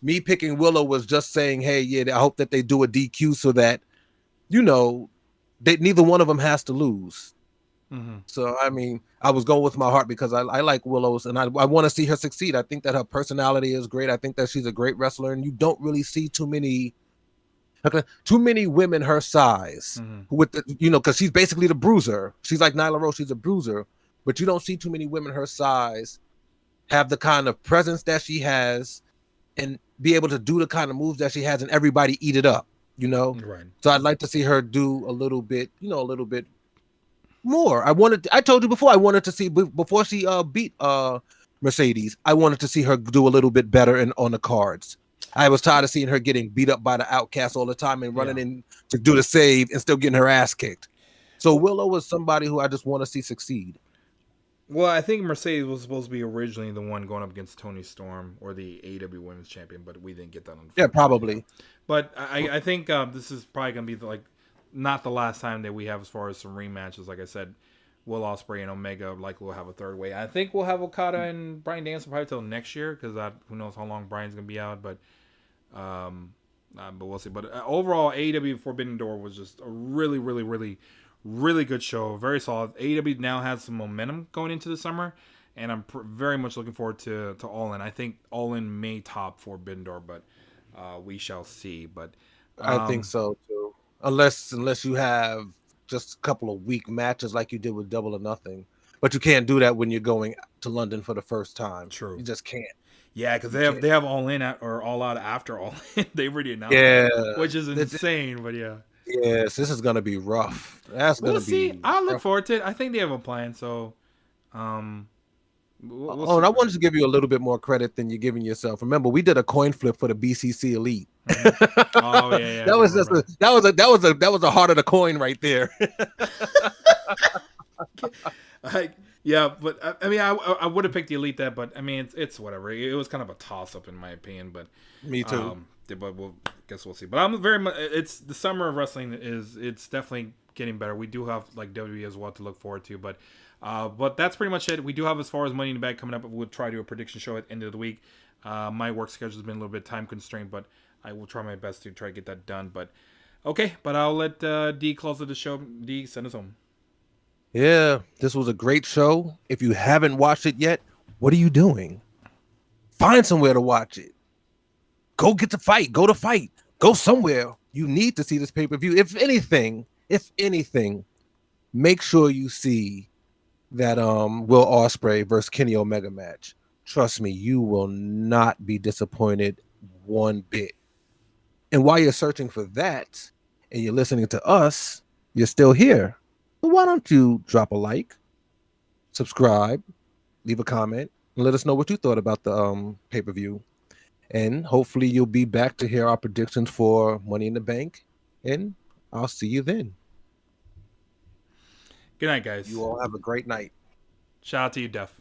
Speaker 2: me picking Willow was just saying, hey, yeah, I hope that they do a DQ so that, neither one of them has to lose.
Speaker 1: Mm-hmm.
Speaker 2: So I mean, I was going with my heart because I like Willow's and I want to see her succeed. I think that her personality is great. I think that she's a great wrestler, and you don't really see too many women her size with the, because she's basically the bruiser. She's like Nyla Rose, she's a bruiser, but you don't see too many women her size have the kind of presence that she has and be able to do the kind of moves that she has and everybody eat it up,
Speaker 1: Right.
Speaker 2: So I'd like to see her do a little bit more. I told you before, I wanted to see before she beat Mercedes, I wanted to see her do a little bit better on the cards. I was tired of seeing her getting beat up by the Outcast all the time and running in to do the save and still getting her ass kicked. So Willow was somebody who I just want to see succeed.
Speaker 1: Well, I think Mercedes was supposed to be originally the one going up against Tony Storm or the AEW Women's Champion, but we didn't get that.
Speaker 2: Yeah, probably.
Speaker 1: But I think this is probably going to be not the last time that we have as far as some rematches. Like I said, Will Ospreay and Omega we'll have a third way. I think we'll have Okada and Bryan Danielson probably till next year because who knows how long Bryan's going to be out. But we'll see. But overall, AEW Forbidden Door was just a really, really, really, really good show. Very solid. AEW now has some momentum going into the summer, and I'm very much looking forward to All In. I think All In may top Forbidden Door, but we shall see. But
Speaker 2: I think so too. Unless you have just a couple of weak matches like you did with Double or Nothing, but you can't do that when you're going to London for the first time.
Speaker 1: True,
Speaker 2: you just can't.
Speaker 1: Yeah, because they have All In or All Out after All In. They've already announced, which is insane. But yeah.
Speaker 2: Yes, this is gonna be rough. That's gonna be.
Speaker 1: I look forward to it. I think they have a plan. So,
Speaker 2: and I wanted to give you a little bit more credit than you're giving yourself. Remember, we did a coin flip for the BCC Elite.
Speaker 1: Oh yeah.
Speaker 2: that was a heart of the coin right there.
Speaker 1: Yeah, but I mean, I would have picked the Elite that, but I mean, it's whatever. It was kind of a toss up in my opinion, but
Speaker 2: me too.
Speaker 1: But we'll see. But I'm very much. It's the summer of wrestling it's definitely getting better. We do have like WWE as well to look forward to, but that's pretty much it. We do have as far as Money in the Bag coming up. We'll try to do a prediction show at the end of the week. My work schedule has been a little bit time constrained, but I will try my best to try to get that done. But okay, but I'll let D close the show. D, send us home.
Speaker 2: Yeah, this was a great show. If you haven't watched it yet, what are you doing? Find somewhere to watch it. Go get to fight. Go to fight. Go somewhere. You need to see this pay-per-view. If anything, make sure you see that Will Ospreay versus Kenny Omega match. Trust me, you will not be disappointed one bit. And while you're searching for that and you're listening to us, you're still here. So why don't you drop a like, subscribe, leave a comment, and let us know what you thought about the pay-per-view. And hopefully you'll be back to hear our predictions for Money in the Bank. And I'll see you then.
Speaker 1: Good night, guys.
Speaker 2: You all have a great night.
Speaker 1: Shout out to you, Def.